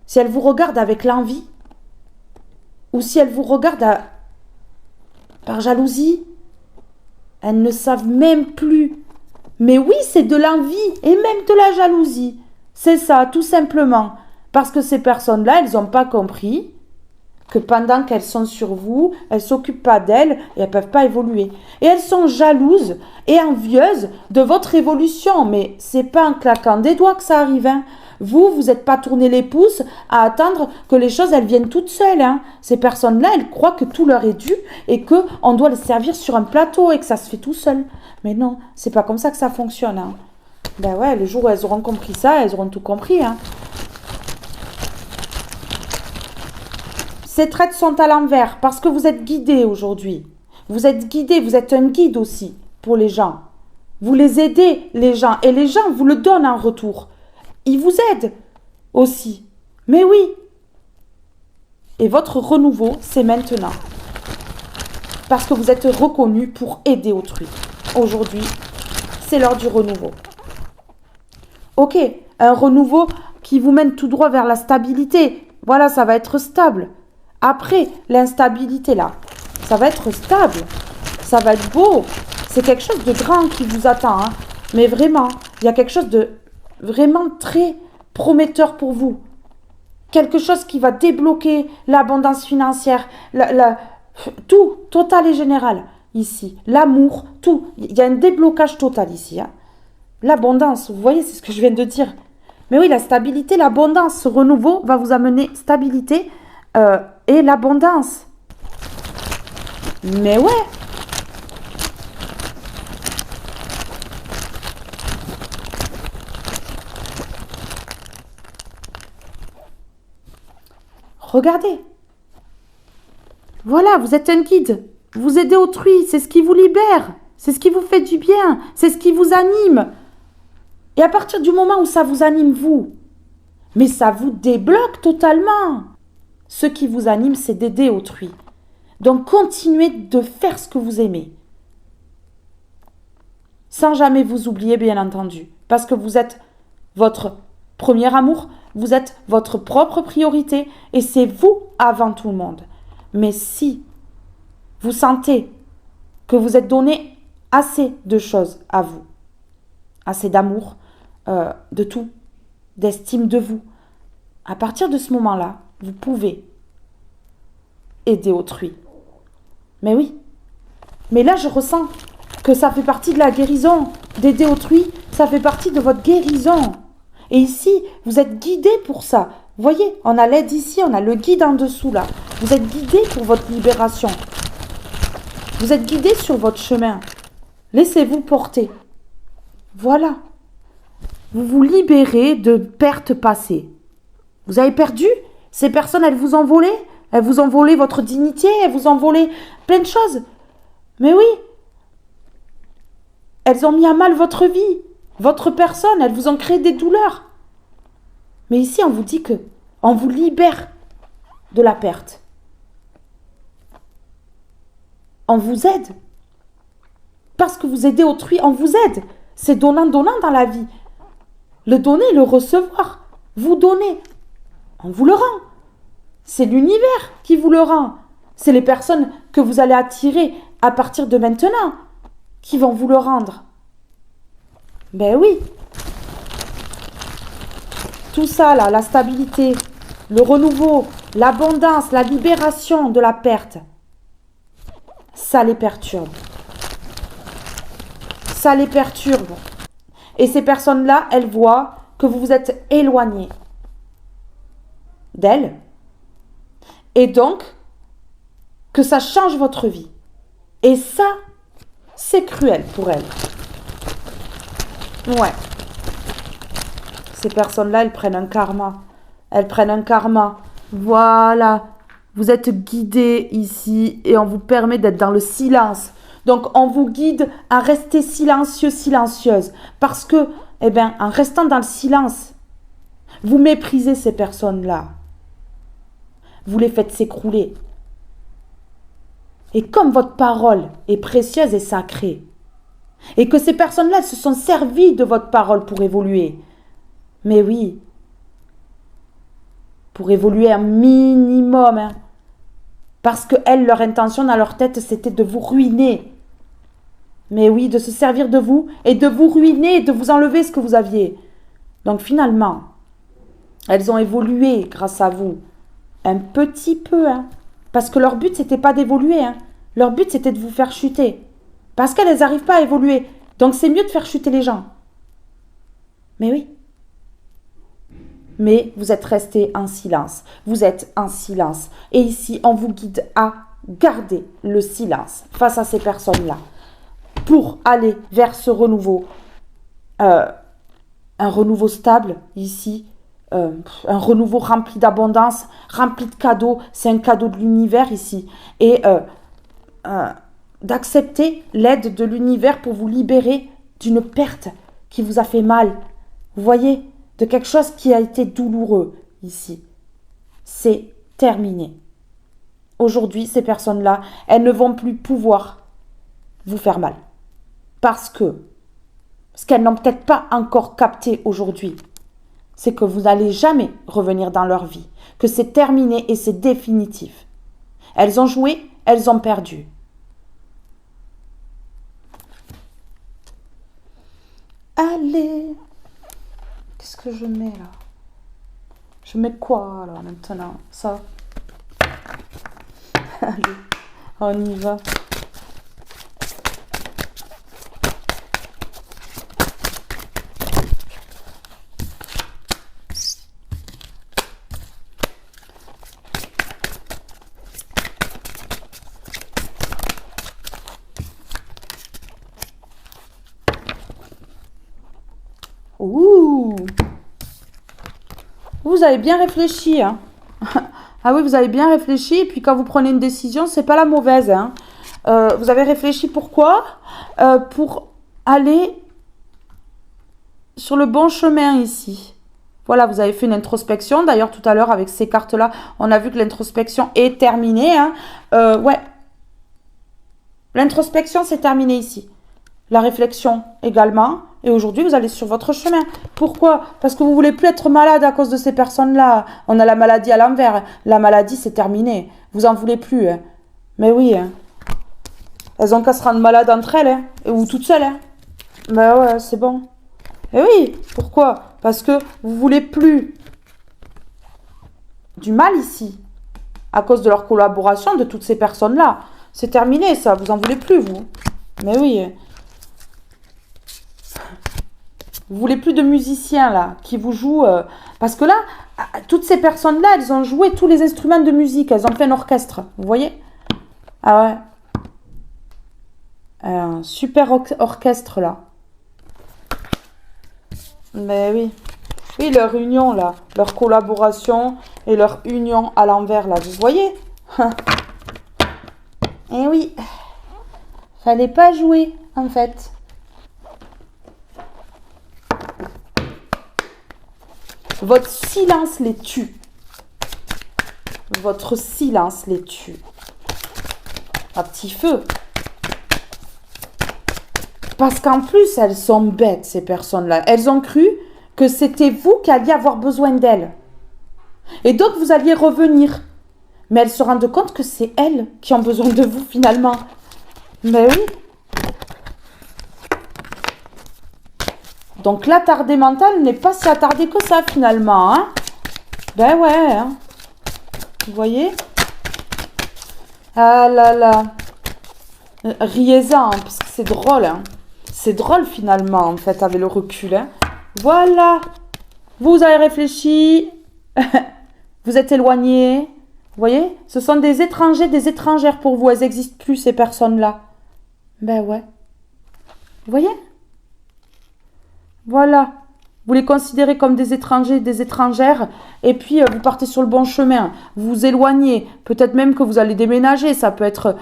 Si elles vous regardent avec l'envie, ou si elles vous regardent par jalousie, elles ne savent même plus. Mais oui, c'est de l'envie et même de la jalousie. C'est ça, tout simplement. Parce que ces personnes-là, elles n'ont pas compris que pendant qu'elles sont sur vous, elles ne s'occupent pas d'elles et elles ne peuvent pas évoluer. Et elles sont jalouses et envieuses de votre évolution. Mais ce n'est pas en claquant des doigts que ça arrive. Hein. Vous n'êtes pas tourné les pouces à attendre que les choses elles viennent toutes seules. Hein. Ces personnes-là, elles croient que tout leur est dû et qu'on doit les servir sur un plateau et que ça se fait tout seul. Mais non, c'est pas comme ça que ça fonctionne. Hein. Ben ouais, le jour où elles auront compris ça, elles auront tout compris. Hein. Ces traites sont à l'envers parce que vous êtes guidés aujourd'hui. Vous êtes guidés, vous êtes un guide aussi pour les gens. Vous les aidez, les gens, et les gens vous le donnent en retour. Ils vous aident aussi. Mais oui. Et votre renouveau, c'est maintenant. Parce que vous êtes reconnu pour aider autrui. Aujourd'hui, c'est l'heure du renouveau. Ok, un renouveau qui vous mène tout droit vers la stabilité. Voilà, ça va être stable. Après, l'instabilité là, ça va être stable. Ça va être beau. C'est quelque chose de grand qui vous attend. Hein. Mais vraiment, il y a quelque chose de vraiment très prometteur pour vous. Quelque chose qui va débloquer l'abondance financière, tout, total et général ici. L'amour, tout. Il y a un déblocage total ici. Hein. L'abondance, vous voyez, c'est ce que je viens de dire. Mais oui, la stabilité, l'abondance, ce renouveau va vous amener stabilité et l'abondance. Mais ouais. Regardez. Voilà, vous êtes un guide. Vous aidez autrui, c'est ce qui vous libère. C'est ce qui vous fait du bien. C'est ce qui vous anime. Et à partir du moment où ça vous anime, vous, mais ça vous débloque totalement. Ce qui vous anime, c'est d'aider autrui. Donc, continuez de faire ce que vous aimez. Sans jamais vous oublier, bien entendu. Parce que vous êtes votre premier amour, vous êtes votre propre priorité et c'est vous avant tout le monde. Mais si vous sentez que vous êtes donné assez de choses à vous, assez d'amour, de tout, d'estime de vous, à partir de ce moment-là, vous pouvez aider autrui. Mais oui. Mais là, je ressens que ça fait partie de la guérison. D'aider autrui, ça fait partie de votre guérison. Et ici, vous êtes guidé pour ça. Vous voyez, on a l'aide ici, on a le guide en dessous là. Vous êtes guidé pour votre libération. Vous êtes guidé sur votre chemin. Laissez-vous porter. Voilà. Vous vous libérez de pertes passées. Vous avez perdu? Ces personnes, elles vous ont volé? Elles vous ont volé votre dignité? Elles vous ont volé plein de choses? Mais oui. Elles ont mis à mal votre vie, votre personne. Elles vous ont créé des douleurs. Mais ici, on vous dit que on vous libère de la perte. On vous aide. Parce que vous aidez autrui, on vous aide. C'est donnant-donnant dans la vie. Le donner, le recevoir. Vous donnez. On vous le rend. C'est l'univers qui vous le rend. C'est les personnes que vous allez attirer à partir de maintenant qui vont vous le rendre. Ben oui. Tout ça là, la stabilité, le renouveau, l'abondance, la libération de la perte, ça les perturbe. Ça les perturbe. Et ces personnes-là, elles voient que vous vous êtes éloigné d'elles. Et donc, que ça change votre vie. Et ça, c'est cruel pour elles. Ouais. Ces personnes-là, elles prennent un karma. Elles prennent un karma. Voilà. Vous êtes guidés ici et on vous permet d'être dans le silence. Donc, on vous guide à rester silencieux, silencieuse. Parce que, eh bien, en restant dans le silence, vous méprisez ces personnes-là. Vous les faites s'écrouler. Et comme votre parole est précieuse et sacrée, et que ces personnes-là se sont servies de votre parole pour évoluer, mais oui, pour évoluer un minimum, hein, parce que elles, leur intention dans leur tête, c'était de vous ruiner. Mais oui, de se servir de vous et de vous ruiner, de vous enlever ce que vous aviez. Donc finalement, elles ont évolué grâce à vous. Un petit peu, hein. Parce que leur but, c'était pas d'évoluer. Hein. Leur but, c'était de vous faire chuter. Parce qu'elles n'arrivent pas à évoluer. Donc, c'est mieux de faire chuter les gens. Mais oui. Mais vous êtes resté en silence. Vous êtes en silence. Et ici, on vous guide à garder le silence face à ces personnes-là. Pour aller vers ce renouveau. Un renouveau stable, ici. Un renouveau rempli d'abondance, rempli de cadeaux. C'est un cadeau de l'univers, ici. Et d'accepter l'aide de l'univers pour vous libérer d'une perte qui vous a fait mal. Vous voyez, de quelque chose qui a été douloureux ici. C'est terminé. Aujourd'hui, ces personnes-là, elles ne vont plus pouvoir vous faire mal. Parce ce qu'elles n'ont peut-être pas encore capté aujourd'hui, c'est que vous n'allez jamais revenir dans leur vie. Que c'est terminé et c'est définitif. Elles ont joué, elles ont perdu. Allez, qu'est-ce que je mets là? Je mets quoi là maintenant? Ça. Allez, on y va. Ouh! Vous avez bien réfléchi, hein? Ah oui, vous avez bien réfléchi, et puis quand vous prenez une décision, c'est pas la mauvaise, hein? Vous avez réfléchi pourquoi? Pour aller sur le bon chemin ici. Voilà, vous avez fait une introspection. D'ailleurs, tout à l'heure, avec ces cartes-là, on a vu que l'introspection est terminée, hein? Ouais. L'introspection, c'est terminé ici. La réflexion également. Et aujourd'hui, vous allez sur votre chemin. Pourquoi? Parce que vous ne voulez plus être malade à cause de ces personnes-là. On a la maladie à l'envers. La maladie, c'est terminé. Vous n'en voulez plus. Hein. Mais oui. Hein. Elles ont qu'à se rendre malades entre elles. Hein. Ou toutes seules. Hein. Ben ouais, c'est bon. Et oui. Pourquoi? Parce que vous ne voulez plus du mal ici. À cause de leur collaboration de toutes ces personnes-là. C'est terminé, ça. Vous n'en voulez plus, vous. Mais oui. Vous voulez plus de musiciens, là, qui vous jouent... Parce que là, toutes ces personnes-là, elles ont joué tous les instruments de musique. Elles ont fait un orchestre. Vous voyez? Ah ouais. Un super orchestre, là. Mais oui. Oui, leur union, là. Leur collaboration et leur union à l'envers, là. Vous voyez? Eh oui. Fallait pas jouer, en fait. Votre silence les tue. Votre silence les tue. Un petit feu. Parce qu'en plus, elles sont bêtes, ces personnes-là. Elles ont cru que c'était vous qui alliez avoir besoin d'elles. Et donc, vous alliez revenir. Mais elles se rendent compte que c'est elles qui ont besoin de vous, finalement. Mais oui. Donc l'attardé mental n'est pas si attardé que ça finalement. Hein? Ben ouais. Hein? Vous voyez? Ah là là. Riez-en, parce que c'est drôle. Hein? C'est drôle finalement, en fait, avec le recul. Hein? Voilà. Vous avez réfléchi. Vous êtes éloigné. Vous voyez? Ce sont des étrangers, des étrangères pour vous. Elles n'existent plus, ces personnes-là. Ben ouais. Vous voyez? Voilà, vous les considérez comme des étrangers, des étrangères, et puis vous partez sur le bon chemin, vous vous éloignez, peut-être même que vous allez déménager, ça peut être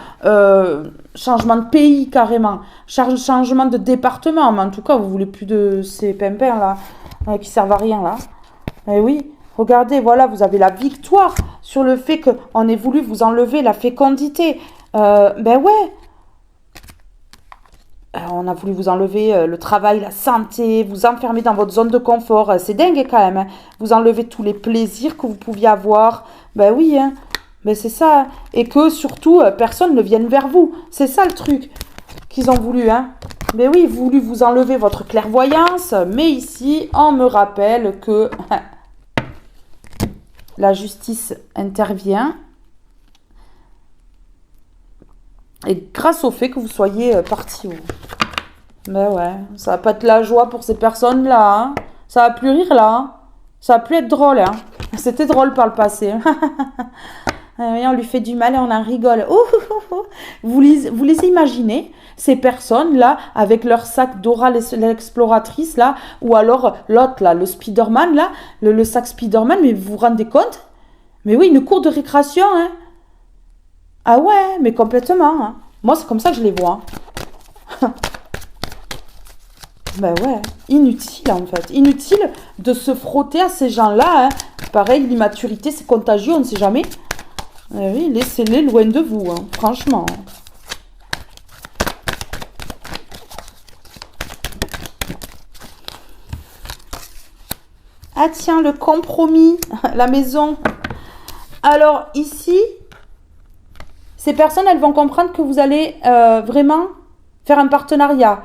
changement de pays carrément, changement de département, mais en tout cas, vous voulez plus de ces pimpins là, qui servent à rien là. Et oui, regardez, voilà, vous avez la victoire sur le fait qu'on ait voulu vous enlever la fécondité. Ben ouais. On a voulu vous enlever le travail, la santé, vous enfermer dans votre zone de confort. C'est dingue quand même. Hein. Vous enlever tous les plaisirs que vous pouviez avoir. Ben oui, hein. Ben c'est ça. Hein. Et que surtout, personne ne vienne vers vous. C'est ça le truc qu'ils ont voulu. Hein. Ben oui, voulu vous enlever votre clairvoyance. Mais ici, on me rappelle que la justice intervient. Et grâce au fait que vous soyez parti. Ben ouais, ça va pas être la joie pour ces personnes-là. Hein. Ça va plus rire là. Hein. Ça va plus être drôle. Hein. C'était drôle par le passé. Oui, on lui fait du mal et on en rigole. Ouh, ouh, ouh. Vous les imaginez, ces personnes-là, avec leur sac Dora l'exploratrice, là, ou alors l'autre, là, le Spider-Man, là, le sac Spider-Man, mais vous vous rendez compte? Mais oui, une cour de récréation, hein. Ah ouais, mais complètement. Hein. Moi, c'est comme ça que je les vois. Ben ouais, inutile en fait. Inutile de se frotter à ces gens-là. Hein. Pareil, l'immaturité, c'est contagieux, on ne sait jamais. Oui, laissez-les loin de vous, hein, franchement. Ah tiens, le compromis, la maison. Alors ici, ces personnes, elles vont comprendre que vous allez vraiment faire un partenariat,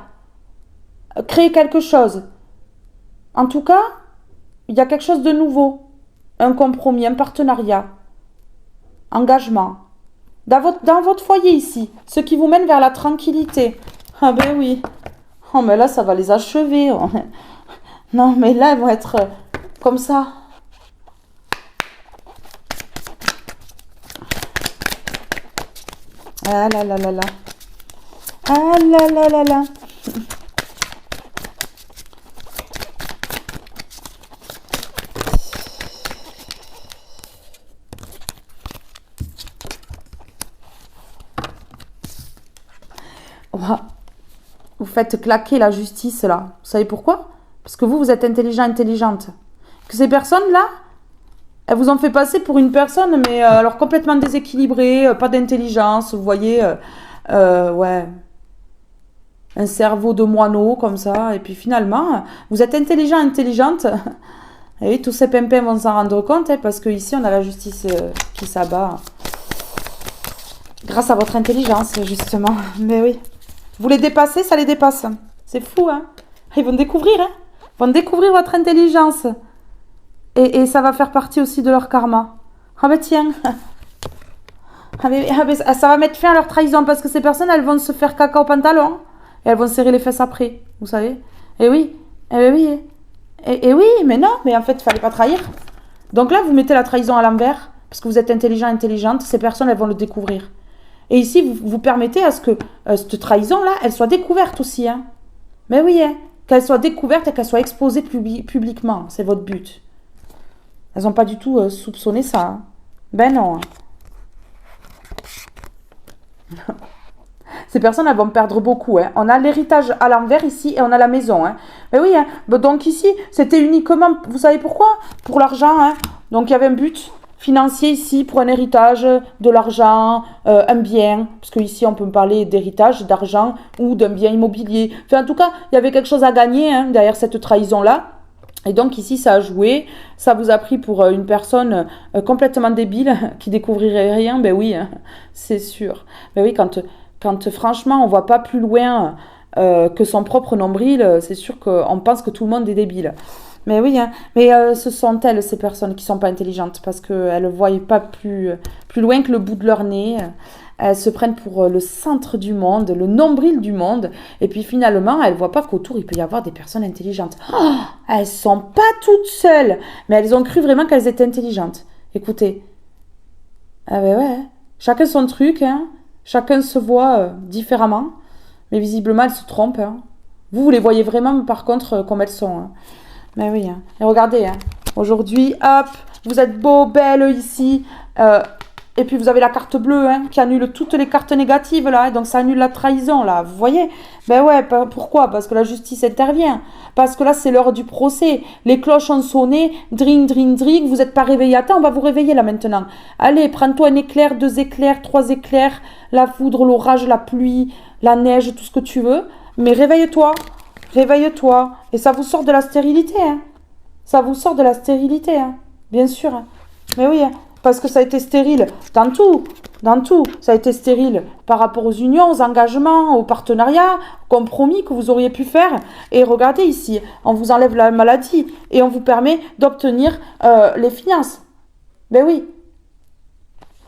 créer quelque chose. En tout cas, il y a quelque chose de nouveau. Un compromis, un partenariat. Engagement. Dans votre foyer ici, ce qui vous mène vers la tranquillité. Ah ben oui. Oh mais là, ça va les achever. Non, mais là, elles vont être comme ça. Ah là là là là. Ah là là là là. Vous faites claquer la justice là. Vous savez pourquoi? Parce que vous êtes intelligent, intelligente. Que ces personnes-là, elles vous ont fait passer pour une personne, mais alors complètement déséquilibrée, pas d'intelligence, vous voyez, ouais, un cerveau de moineau comme ça. Et puis finalement, vous êtes intelligent, intelligente. Et oui, tous ces pimpins vont s'en rendre compte, hein, parce qu'ici, on a la justice qui s'abat. Grâce à votre intelligence, justement. Mais oui. Vous les dépassez, ça les dépasse. C'est fou, hein. Ils vont découvrir, hein. Ils vont découvrir votre intelligence. Et ça va faire partie aussi de leur karma. Ah ben tiens. Ça va mettre fin à leur trahison parce que ces personnes, elles vont se faire caca au pantalon. Et elles vont serrer les fesses après, vous savez. Et oui, et oui. Et oui, mais non, mais en fait, il fallait pas trahir. Donc là, vous mettez la trahison à l'envers parce que vous êtes intelligent, intelligente. Ces personnes, elles vont le découvrir. Et ici, vous permettez à ce que cette trahison-là, elle soit découverte aussi. Hein. Mais oui, hein, qu'elle soit découverte et qu'elle soit exposée publiquement. C'est votre but. Elles n'ont pas du tout soupçonné ça. Hein. Ben non. Hein. Ces personnes, elles vont perdre beaucoup. Hein. On a l'héritage à l'envers ici et on a la maison. Hein. Mais oui, hein. Donc ici, c'était uniquement, vous savez pourquoi? Pour l'argent. Hein. Donc il y avait un but financier ici pour un héritage, de l'argent, un bien, parce que ici on peut parler d'héritage, d'argent ou d'un bien immobilier. Enfin, en tout cas, il y avait quelque chose à gagner hein, derrière cette trahison-là. Et donc ici, ça a joué, ça vous a pris pour une personne complètement débile qui découvrirait rien. Ben oui, hein, c'est sûr. Ben oui, quand franchement on voit pas plus loin que son propre nombril, c'est sûr qu'on pense que tout le monde est débile. Mais oui, hein. Mais ce sont elles, ces personnes qui sont pas intelligentes, parce qu'elles ne voient pas plus loin que le bout de leur nez. Elles se prennent pour le centre du monde, le nombril du monde, et puis finalement, elles ne voient pas qu'autour, il peut y avoir des personnes intelligentes. Oh, elles sont pas toutes seules, mais elles ont cru vraiment qu'elles étaient intelligentes. Écoutez, ah ben ouais, chacun son truc, hein. Chacun se voit différemment, mais visiblement, elles se trompent. Hein. Vous les voyez vraiment, par contre, comme elles sont. Hein. Mais oui, hein. Et regardez, hein. Aujourd'hui, hop, vous êtes beau, belle ici. Et puis vous avez la carte bleue hein, qui annule toutes les cartes négatives là. Donc ça annule la trahison là. Vous voyez? Ben ouais, pourquoi? Parce que la justice intervient. Parce que là, c'est l'heure du procès. Les cloches ont sonné. Dring, dring, dring. Vous n'êtes pas réveillé. Attends, on va vous réveiller là maintenant. Allez, prends-toi un éclair, 2 éclairs, 3 éclairs. La foudre, l'orage, la pluie, la neige, tout ce que tu veux. Mais réveille-toi. Réveille-toi. Et ça vous sort de la stérilité. Hein. Ça vous sort de la stérilité. Hein. Bien sûr. Hein. Mais oui. Hein. Parce que ça a été stérile dans tout, ça a été stérile par rapport aux unions, aux engagements, aux partenariats, aux compromis que vous auriez pu faire. Et regardez ici, on vous enlève la maladie et on vous permet d'obtenir les finances. Ben oui.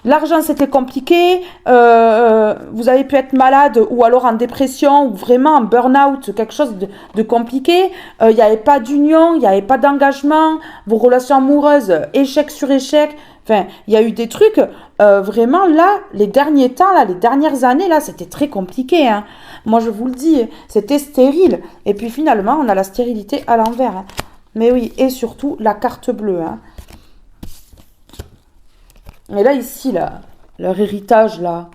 L'argent, c'était compliqué. Vous avez pu être malade ou alors en dépression ou vraiment en burn-out, quelque chose de compliqué. Il n'y avait pas d'union, il n'y avait pas d'engagement. Vos relations amoureuses, échec sur échec. Enfin, il y a eu des trucs. Vraiment, là, les derniers temps, là, les dernières années, là, c'était très compliqué. Hein. Moi, je vous le dis, c'était stérile. Et puis finalement, on a la stérilité à l'envers. Hein. Mais oui, et surtout, la carte bleue. Hein. Et là, ici, là, leur héritage, là,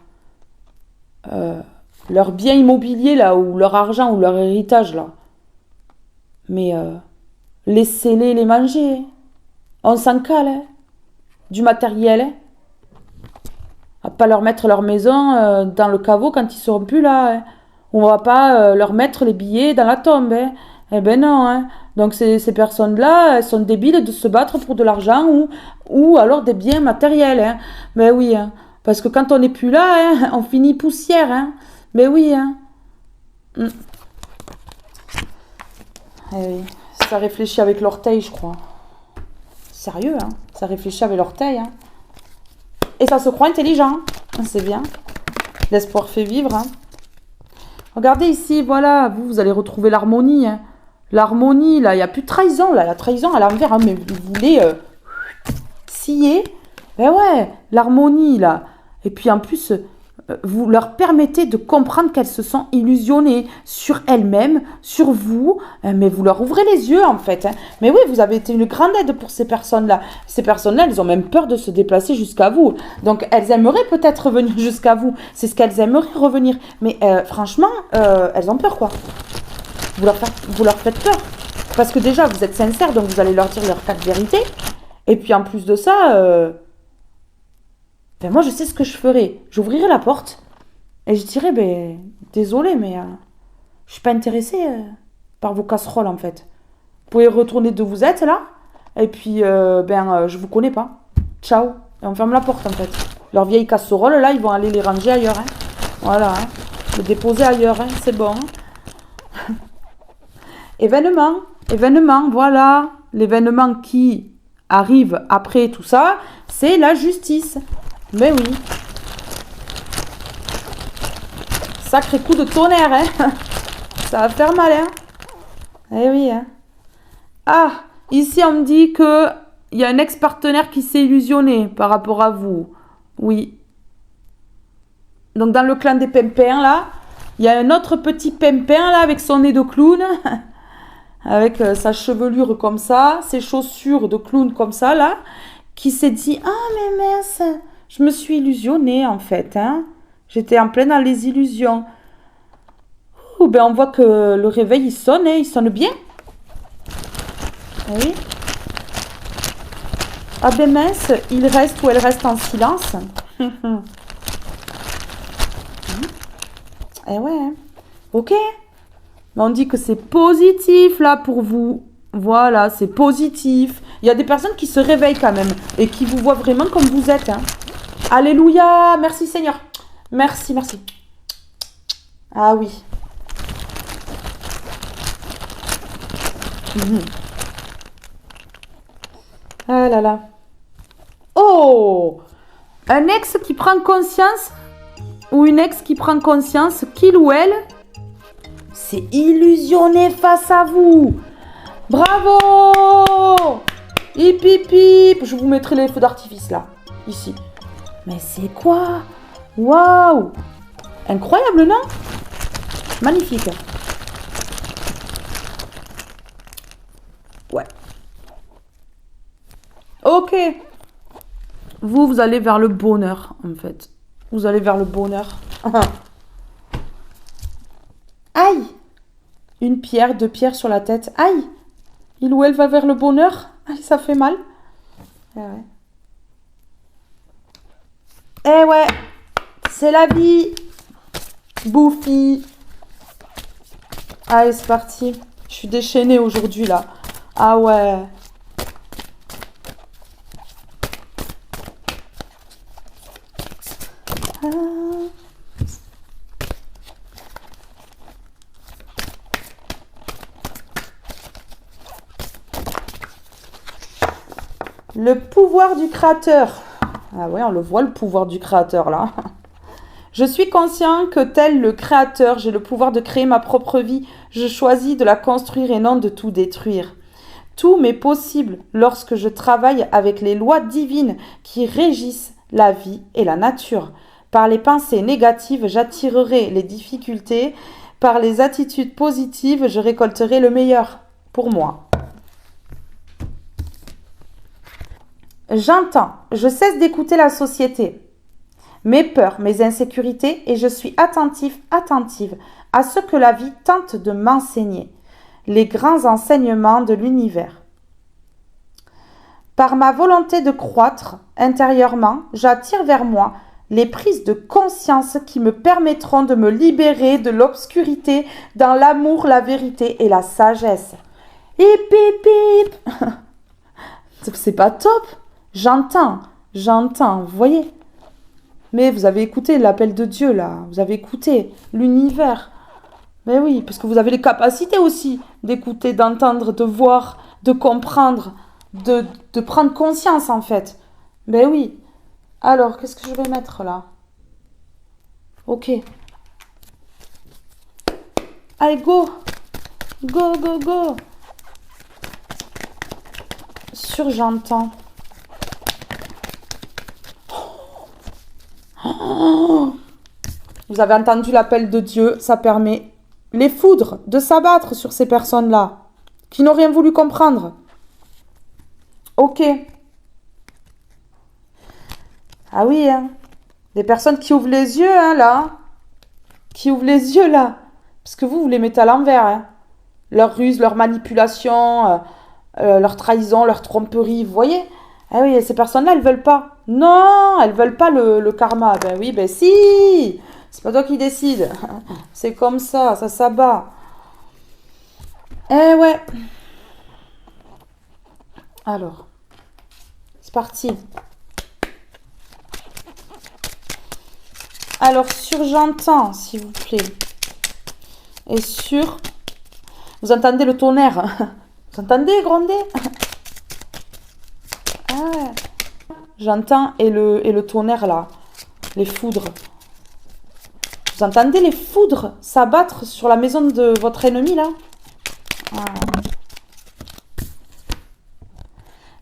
leur bien immobilier, là, ou leur argent, ou leur héritage, là. Mais laissez-les les manger. On s'en cale, hein. Du matériel, hein. On va pas leur mettre leur maison dans le caveau quand ils seront plus là, hein. On va pas leur mettre les billets dans la tombe, hein. Eh ben non, hein. Donc ces personnes-là, elles sont débiles de se battre pour de l'argent ou alors des biens matériels, hein. Mais oui, hein. Parce que quand on n'est plus là, hein, on finit poussière, hein. Mais oui, hein. Mm. Eh oui, ça réfléchit avec l'orteil, je crois. Sérieux, hein. Ça réfléchit avec l'orteil, hein. Et ça se croit intelligent. C'est bien. L'espoir fait vivre, hein. Regardez ici, voilà, vous allez retrouver l'harmonie, hein. L'harmonie, là, il n'y a plus de trahison, là. La trahison à l'envers, hein, mais vous voulez scier. Ben ouais, l'harmonie, là. Et puis en plus, vous leur permettez de comprendre qu'elles se sont illusionnées sur elles-mêmes, sur vous, mais vous leur ouvrez les yeux, en fait. Hein. Mais oui, vous avez été une grande aide pour ces personnes-là. Ces personnes-là, elles ont même peur de se déplacer jusqu'à vous. Donc, elles aimeraient peut-être revenir jusqu'à vous. C'est ce qu'elles aimeraient revenir. Mais franchement, elles ont peur, quoi. Vous leur faites peur. Parce que déjà, vous êtes sincères, donc vous allez leur dire leur quatre vérités. Et puis en plus de ça, ben moi je sais ce que je ferais. J'ouvrirais la porte et je dirais, ben désolé, mais je suis pas intéressée par vos casseroles en fait. Vous pouvez retourner d'où vous êtes là, et puis je vous connais pas. Ciao. Et on ferme la porte en fait. Leurs vieilles casseroles là, ils vont aller les ranger ailleurs. Hein. Voilà, hein. Les déposer ailleurs, hein. C'est bon. Hein. Événement, voilà. L'événement qui arrive après tout ça, c'est la justice. Mais oui. Sacré coup de tonnerre, hein. Ça va faire mal, hein. Eh oui, hein. Ah, ici on me dit que il y a un ex-partenaire qui s'est illusionné par rapport à vous. Oui. Donc dans le clan des pimpins, là, il y a un autre petit pimpin, là, avec son nez de clown. Avec sa chevelure comme ça, ses chaussures de clown comme ça, là, qui s'est dit « Ah, mais mince, je me suis illusionnée, en fait, hein. J'étais en pleine dans les illusions. » Ouh, ben on voit que le réveil, il sonne bien. Oui. Ah ben mince, il reste ou elle reste en silence. Eh ouais, hein. Ok. Mais on dit que c'est positif là pour vous. Voilà, c'est positif. Il y a des personnes qui se réveillent quand même et qui vous voient vraiment comme vous êtes. Hein. Alléluia, merci Seigneur. Merci, merci. Ah oui. Ah là là. Oh, un ex qui prend conscience ou une ex qui prend conscience qu'il ou elle s'est illusionné face à vous. Bravo! Hip hip hip. Je vous mettrai les feux d'artifice là, ici. Mais c'est quoi? Waouh! Incroyable, non? Magnifique. Ouais. Ok. Vous allez vers le bonheur, en fait. Vous allez vers le bonheur. Aïe! Une pierre, deux pierres sur la tête. Aïe! Il ou elle va vers le bonheur. Aïe, ça fait mal. Eh ouais. Eh ouais. C'est la vie. Bouffi. Allez, c'est parti. Je suis déchaînée aujourd'hui, là. Ah ouais. Ah. Le pouvoir du créateur. Ah ouais, on le voit, le pouvoir du créateur, là. Je suis conscient que tel le créateur, j'ai le pouvoir de créer ma propre vie. Je choisis de la construire et non de tout détruire. Tout m'est possible lorsque je travaille avec les lois divines qui régissent la vie et la nature. Par les pensées négatives, j'attirerai les difficultés. Par les attitudes positives, je récolterai le meilleur pour moi. J'entends, je cesse d'écouter la société, mes peurs, mes insécurités, et je suis attentive à ce que la vie tente de m'enseigner, les grands enseignements de l'univers. Par ma volonté de croître intérieurement, j'attire vers moi les prises de conscience qui me permettront de me libérer de l'obscurité dans l'amour, la vérité et la sagesse. Hip hip hip. C'est pas top. J'entends, vous voyez. Mais vous avez écouté l'appel de Dieu là, vous avez écouté l'univers. Mais oui, parce que vous avez les capacités aussi d'écouter, d'entendre, de voir, de comprendre, de prendre conscience en fait. Ben oui. Alors, qu'est-ce que je vais mettre là? Ok. Allez, go. Go, go, go. Sur j'entends. Vous avez entendu l'appel de Dieu, ça permet les foudres de s'abattre sur ces personnes-là qui n'ont rien voulu comprendre. Ok. Ah oui, hein. Des personnes qui ouvrent les yeux, hein, là. Qui ouvrent les yeux, là. Parce que vous les mettez à l'envers, hein. Leur ruse, leur manipulation, leur trahison, leur tromperie, vous voyez? Ah oui, ces personnes-là, elles veulent pas. Non, elles veulent pas le karma. Ben oui, ben si. C'est pas toi qui décides. C'est comme ça s'abat. Eh ouais. Alors, c'est parti. Alors, sur j'entends, s'il vous plaît. Et sur... Vous entendez le tonnerre? Vous entendez gronder? Ah. J'entends et le tonnerre là. Les foudres. Vous entendez les foudres s'abattre sur la maison de votre ennemi là? Ah.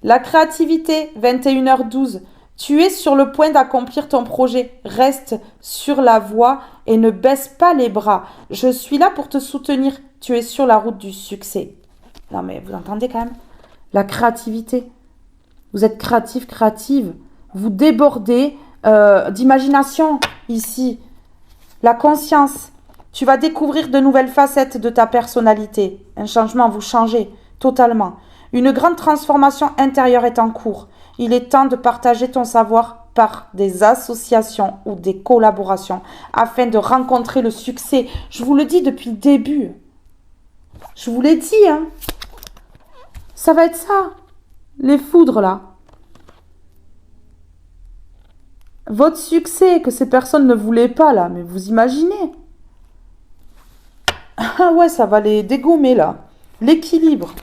La créativité, 21h12. Tu es sur le point d'accomplir ton projet. Reste sur la voie et ne baisse pas les bras. Je suis là pour te soutenir. Tu es sur la route du succès. Non mais vous entendez quand même? La créativité. Vous êtes créatif, créative. Vous débordez d'imagination ici. La conscience. Tu vas découvrir de nouvelles facettes de ta personnalité. Un changement, vous changez totalement. Une grande transformation intérieure est en cours. Il est temps de partager ton savoir par des associations ou des collaborations afin de rencontrer le succès. Je vous le dis depuis le début. Je vous l'ai dit, hein. Ça va être ça. Les foudres, là. Votre succès que ces personnes ne voulaient pas, là. Mais vous imaginez? Ah ouais, ça va les dégommer, là. L'équilibre.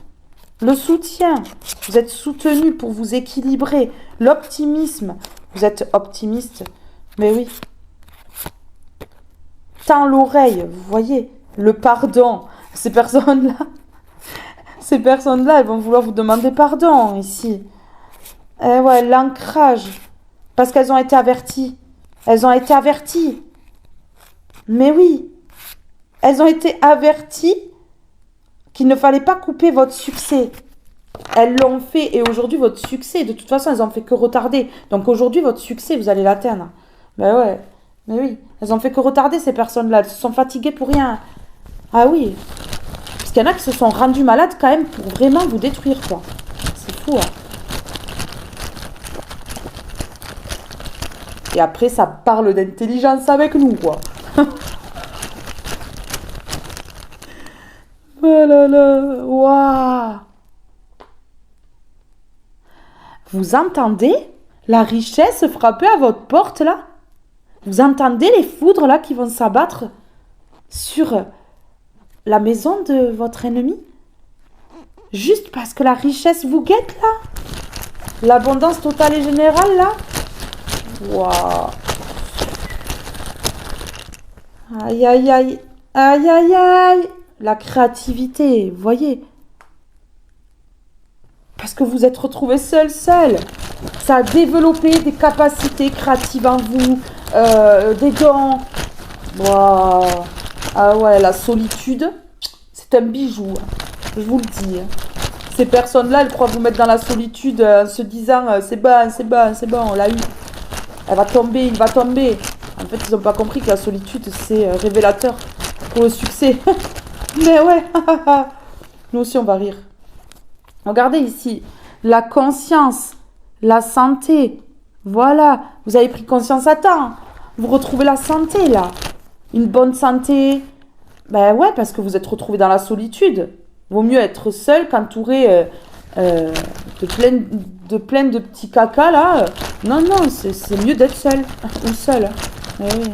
Le soutien. Vous êtes soutenu pour vous équilibrer. L'optimisme. Vous êtes optimiste. Mais oui. Tends l'oreille. Vous voyez? Le pardon. Ces personnes-là. Ces personnes-là, elles vont vouloir vous demander pardon, ici. Eh ouais, l'ancrage. Parce qu'elles ont été averties. Elles ont été averties. Mais oui. Elles ont été averties qu'il ne fallait pas couper votre succès. Elles l'ont fait et aujourd'hui, votre succès, de toute façon, elles n'ont fait que retarder. Donc aujourd'hui, votre succès, vous allez l'atteindre. Ben ouais, mais oui. Elles n'ont fait que retarder, ces personnes-là. Elles se sont fatiguées pour rien. Ah oui. Parce qu'il y en a qui se sont rendus malades quand même pour vraiment vous détruire, quoi. C'est fou, hein. Et après, ça parle d'intelligence avec nous, quoi. Oh là là, waouh. Vous entendez la richesse frapper à votre porte, là? Vous entendez les foudres, là, qui vont s'abattre sur la maison de votre ennemi? Juste parce que la richesse vous guette, là? L'abondance totale et générale, là? Waouh. Aïe, aïe, aïe. Aïe, aïe, aïe. La créativité, vous voyez. Parce que vous êtes retrouvé seul. Ça a développé des capacités créatives en vous, des dons. Waouh. Ah ouais, la solitude, c'est un bijou, je vous le dis. Ces personnes-là, elles croient vous mettre dans la solitude en se disant c'est bon, c'est bon, c'est bon, on l'a eu. Elle va tomber, il va tomber. En fait, ils n'ont pas compris que la solitude, c'est révélateur pour le succès. Mais ouais, nous aussi, on va rire. Regardez ici, la conscience, la santé. Voilà, vous avez pris conscience à temps. Vous retrouvez la santé, là. Une bonne santé. Ben ouais, parce que vous êtes retrouvé dans la solitude. Vaut mieux être seul qu'entouré de plein de petits caca, là. Non, non, c'est mieux d'être seul. Ou seul. Eh oui.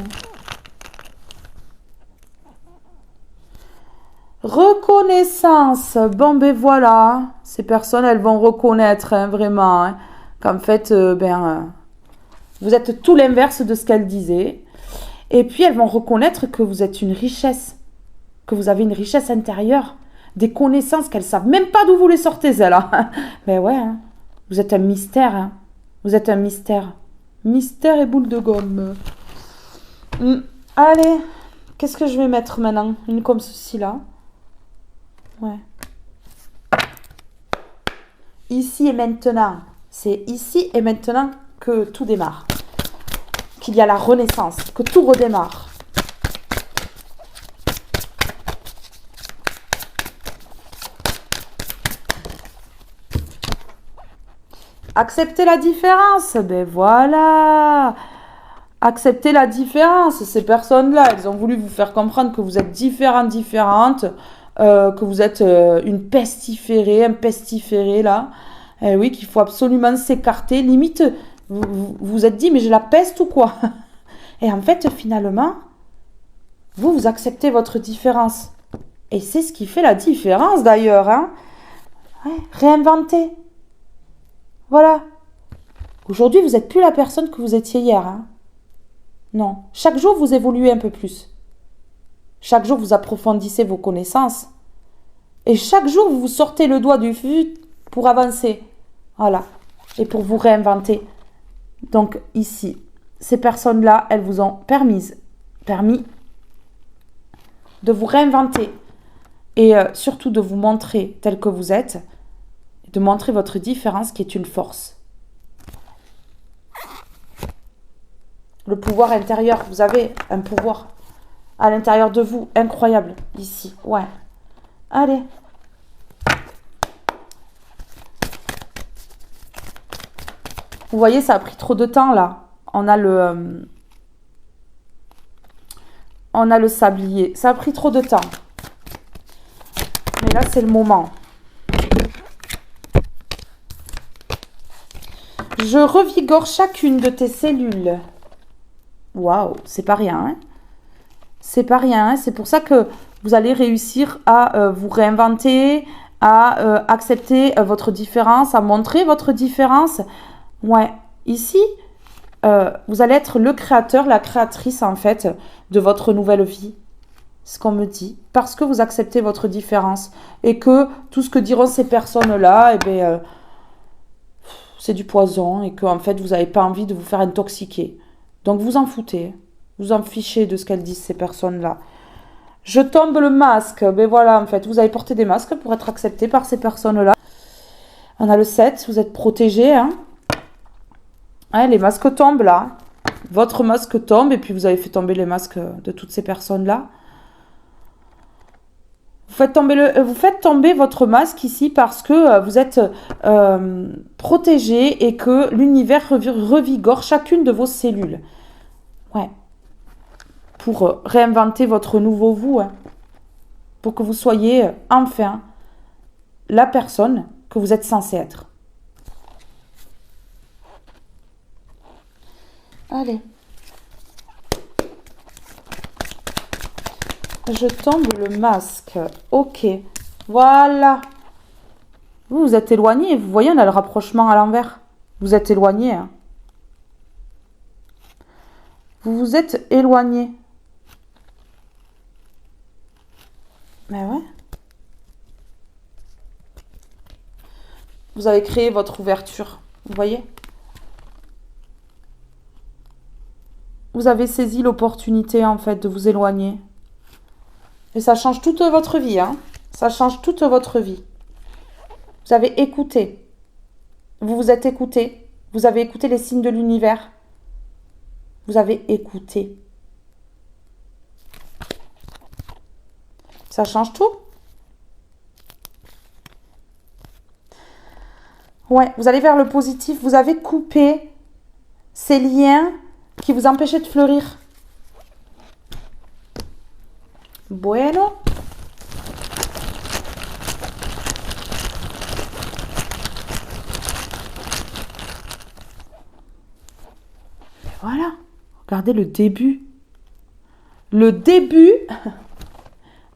Reconnaissance. Bon, ben voilà. Ces personnes, elles vont reconnaître, hein, vraiment, hein, qu'en fait, vous êtes tout l'inverse de ce qu'elles disaient. Et puis, elles vont reconnaître que vous êtes une richesse. Que vous avez une richesse intérieure. Des connaissances qu'elles ne savent même pas d'où vous les sortez, celles-là. Mais ouais, hein, vous êtes un mystère. Hein. Vous êtes un mystère. Mystère et boule de gomme. Allez, qu'est-ce que je vais mettre maintenant? Une comme ceci, là. Ouais. Ici et maintenant. C'est ici et maintenant que tout démarre. Qu'il y a la renaissance. Que tout redémarre. Accepter la différence. Ben voilà. Accepter la différence. Ces personnes-là, elles ont voulu vous faire comprendre que vous êtes différentes. Que vous êtes une pestiférée, un pestiféré là. Oui, qu'il faut absolument s'écarter. Limite, vous vous êtes dit, mais j'ai la peste ou quoi? Et en fait, finalement, vous acceptez votre différence. Et c'est ce qui fait la différence d'ailleurs. Hein, ouais, réinventer. Voilà. Aujourd'hui, vous n'êtes plus la personne que vous étiez hier. Hein. Non. Chaque jour, vous évoluez un peu plus. Chaque jour, vous approfondissez vos connaissances. Et chaque jour, vous sortez le doigt du fut pour avancer. Voilà. Et pour vous réinventer. Donc, ici, ces personnes-là, elles vous ont permis de vous réinventer. Et surtout de vous montrer tel que vous êtes. De montrer votre différence qui est une force. Le pouvoir intérieur. Vous avez un pouvoir à l'intérieur de vous, incroyable, ici, ouais. Allez. Vous voyez, ça a pris trop de temps, là. On a le sablier. Ça a pris trop de temps. Mais là, c'est le moment. Je revigore chacune de tes cellules. Waouh, c'est pas rien, hein. C'est pas rien, hein. C'est pour ça que vous allez réussir à vous réinventer, à accepter votre différence, à montrer votre différence. Ouais, ici, vous allez être le créateur, la créatrice en fait de votre nouvelle vie. C'est ce qu'on me dit. Parce que vous acceptez votre différence. Et que tout ce que diront ces personnes-là, eh bien, c'est du poison. Et qu'en fait, vous n'avez pas envie de vous faire intoxiquer. Donc vous en foutez. Vous en fichez de ce qu'elles disent, ces personnes-là. Je tombe le masque. Ben voilà, en fait, vous avez porté des masques pour être accepté par ces personnes-là. On a le 7, vous êtes protégés. Hein. Ouais, les masques tombent là. Votre masque tombe et puis vous avez fait tomber les masques de toutes ces personnes-là. Vous faites tomber votre masque ici parce que vous êtes protégé et que l'univers revigore chacune de vos cellules. Ouais. Pour réinventer votre nouveau vous. Hein. Pour que vous soyez enfin la personne que vous êtes censé être. Allez. Je tombe le masque. Ok. Voilà. Vous êtes éloigné. Vous voyez, on a le rapprochement à l'envers. Vous êtes éloigné. Hein. Vous vous êtes éloigné. Mais ouais. Vous avez créé votre ouverture. Vous voyez? Vous avez saisi l'opportunité, en fait, de vous éloigner. Et ça change toute votre vie, hein. Ça change toute votre vie. Vous avez écouté. Vous vous êtes écouté. Vous avez écouté les signes de l'univers. Vous avez écouté. Ça change tout. Ouais, vous allez vers le positif. Vous avez coupé ces liens qui vous empêchaient de fleurir. Bueno. Et voilà. Regardez le début. Le début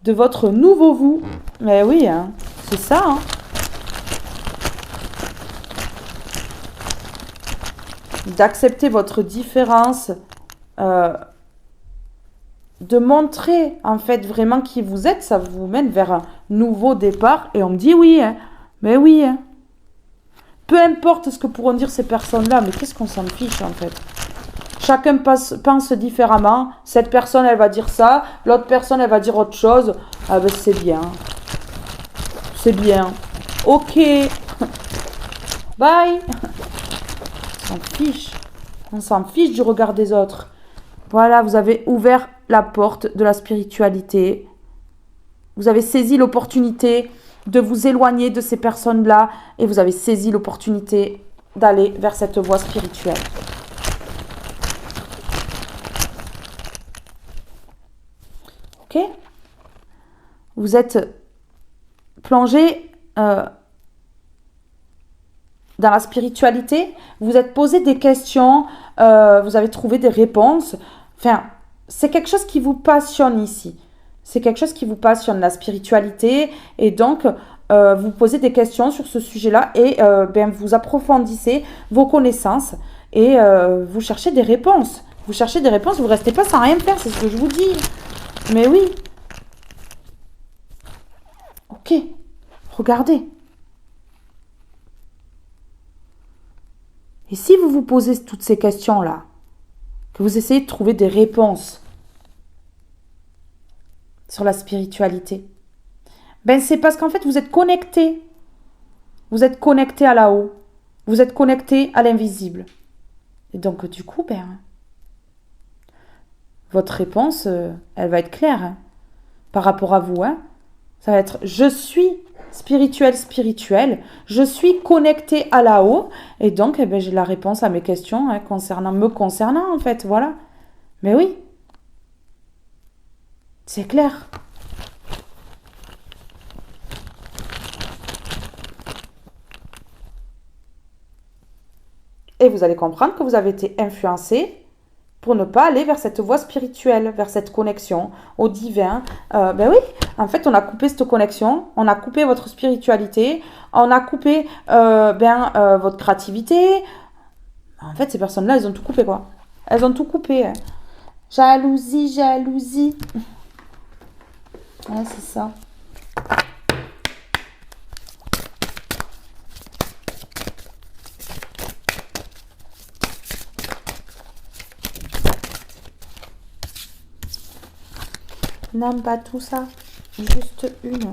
de votre nouveau vous. Mais oui, hein, c'est ça. Hein. D'accepter votre différence, de montrer en fait vraiment qui vous êtes, ça vous mène vers un nouveau départ. Et on me dit oui, hein, mais oui. Hein. Peu importe ce que pourront dire ces personnes-là, mais qu'est-ce qu'on s'en fiche en fait? Chacun pense différemment. Cette personne, elle va dire ça. L'autre personne, elle va dire autre chose. Ah ben c'est bien. C'est bien. Ok. Bye. On s'en fiche. On s'en fiche du regard des autres. Voilà, vous avez ouvert la porte de la spiritualité. Vous avez saisi l'opportunité de vous éloigner de ces personnes-là. Et vous avez saisi l'opportunité d'aller vers cette voie spirituelle. Ok? Vous êtes plongé dans la spiritualité, vous êtes posé des questions, vous avez trouvé des réponses. Enfin, c'est quelque chose qui vous passionne ici. C'est quelque chose qui vous passionne, la spiritualité. Et donc, vous posez des questions sur ce sujet-là et vous approfondissez vos connaissances et vous cherchez des réponses. Vous cherchez des réponses, vous ne restez pas sans rien faire, c'est ce que je vous dis. Mais oui. Ok, regardez. Et si vous vous posez toutes ces questions-là, que vous essayez de trouver des réponses sur la spiritualité, ben c'est parce qu'en fait vous êtes connecté. Vous êtes connecté à là-haut. Vous êtes connecté à l'invisible. Et donc du coup, votre réponse, elle va être claire hein, par rapport à vous. Hein. Ça va être « Je suis spirituel, je suis connecté à là-haut. » Et donc, j'ai la réponse à mes questions hein, me concernant, en fait. Voilà. Mais oui. C'est clair. Et vous allez comprendre que vous avez été influencé pour ne pas aller vers cette voie spirituelle, vers cette connexion au divin. Oui, en fait, on a coupé cette connexion, on a coupé votre spiritualité, on a coupé votre créativité. En fait, ces personnes-là, elles ont tout coupé, quoi. Elles ont tout coupé. Hein. Jalousie. Ouais, c'est ça. Non, pas tout ça. Juste une.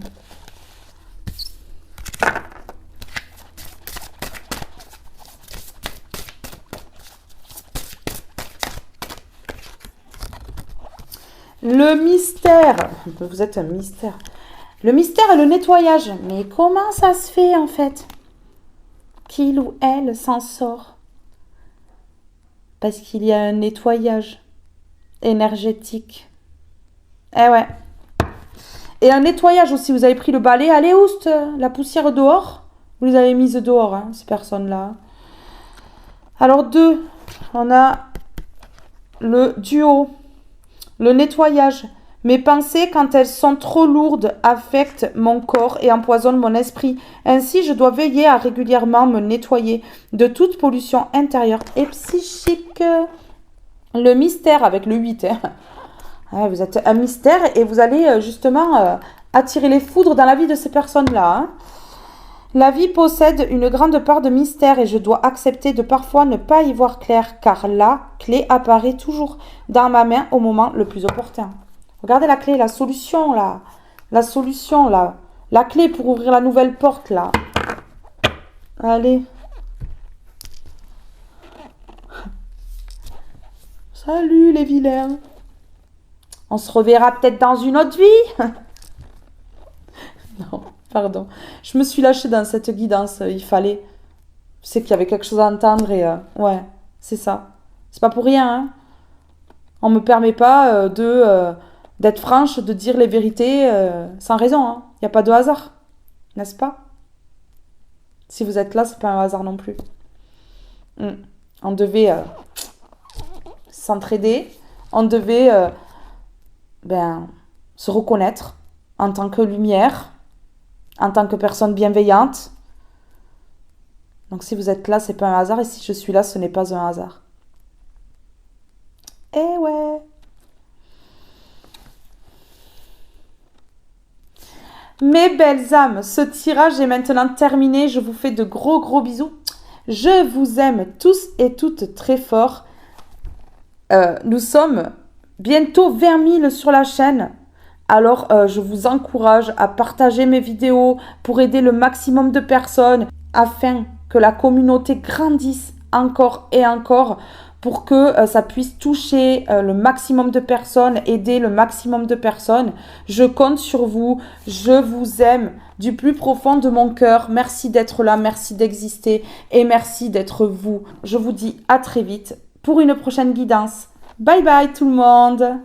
Le mystère. Vous êtes un mystère. Le mystère est le nettoyage. Mais comment ça se fait en fait? Qu'il ou elle s'en sort? Parce qu'il y a un nettoyage énergétique. Eh ouais. Et un nettoyage aussi. Vous avez pris le balai. Allez, oust, la poussière dehors. Vous les avez mises dehors, hein, ces personnes-là. Alors, 2. On a le duo. Le nettoyage. Mes pensées, quand elles sont trop lourdes, affectent mon corps et empoisonnent mon esprit. Ainsi, je dois veiller à régulièrement me nettoyer de toute pollution intérieure et psychique. le mystère avec le 8. Hein. Ah, vous êtes un mystère et vous allez justement attirer les foudres dans la vie de ces personnes-là. Hein. La vie possède une grande part de mystère et je dois accepter de parfois ne pas y voir clair car la clé apparaît toujours dans ma main au moment le plus opportun. Regardez la clé, la solution là. La solution là. La clé pour ouvrir la nouvelle porte là. Allez. Salut les vilains. On se reverra peut-être dans une autre vie. Non, pardon. Je me suis lâchée dans cette guidance. Il fallait. Je sais qu'il y avait quelque chose à entendre et ouais, c'est ça. C'est pas pour rien. Hein. On me permet pas d'être franche, de dire les vérités sans raison. Hein. Il n'y a pas de hasard, n'est-ce pas? Si vous êtes là, c'est pas un hasard non plus. On devait s'entraider. On devait se reconnaître en tant que lumière, en tant que personne bienveillante. Donc si vous êtes là, c'est pas un hasard. Et si je suis là, ce n'est pas un hasard. Eh ouais. Mes belles âmes, ce tirage est maintenant terminé. Je vous fais de gros bisous. Je vous aime tous et toutes très fort. Nous sommes bientôt 20 000 sur la chaîne. Alors, je vous encourage à partager mes vidéos pour aider le maximum de personnes afin que la communauté grandisse encore et encore pour que ça puisse toucher le maximum de personnes, aider le maximum de personnes. Je compte sur vous, je vous aime du plus profond de mon cœur. Merci d'être là, merci d'exister et merci d'être vous. Je vous dis à très vite pour une prochaine guidance. Bye bye tout le monde!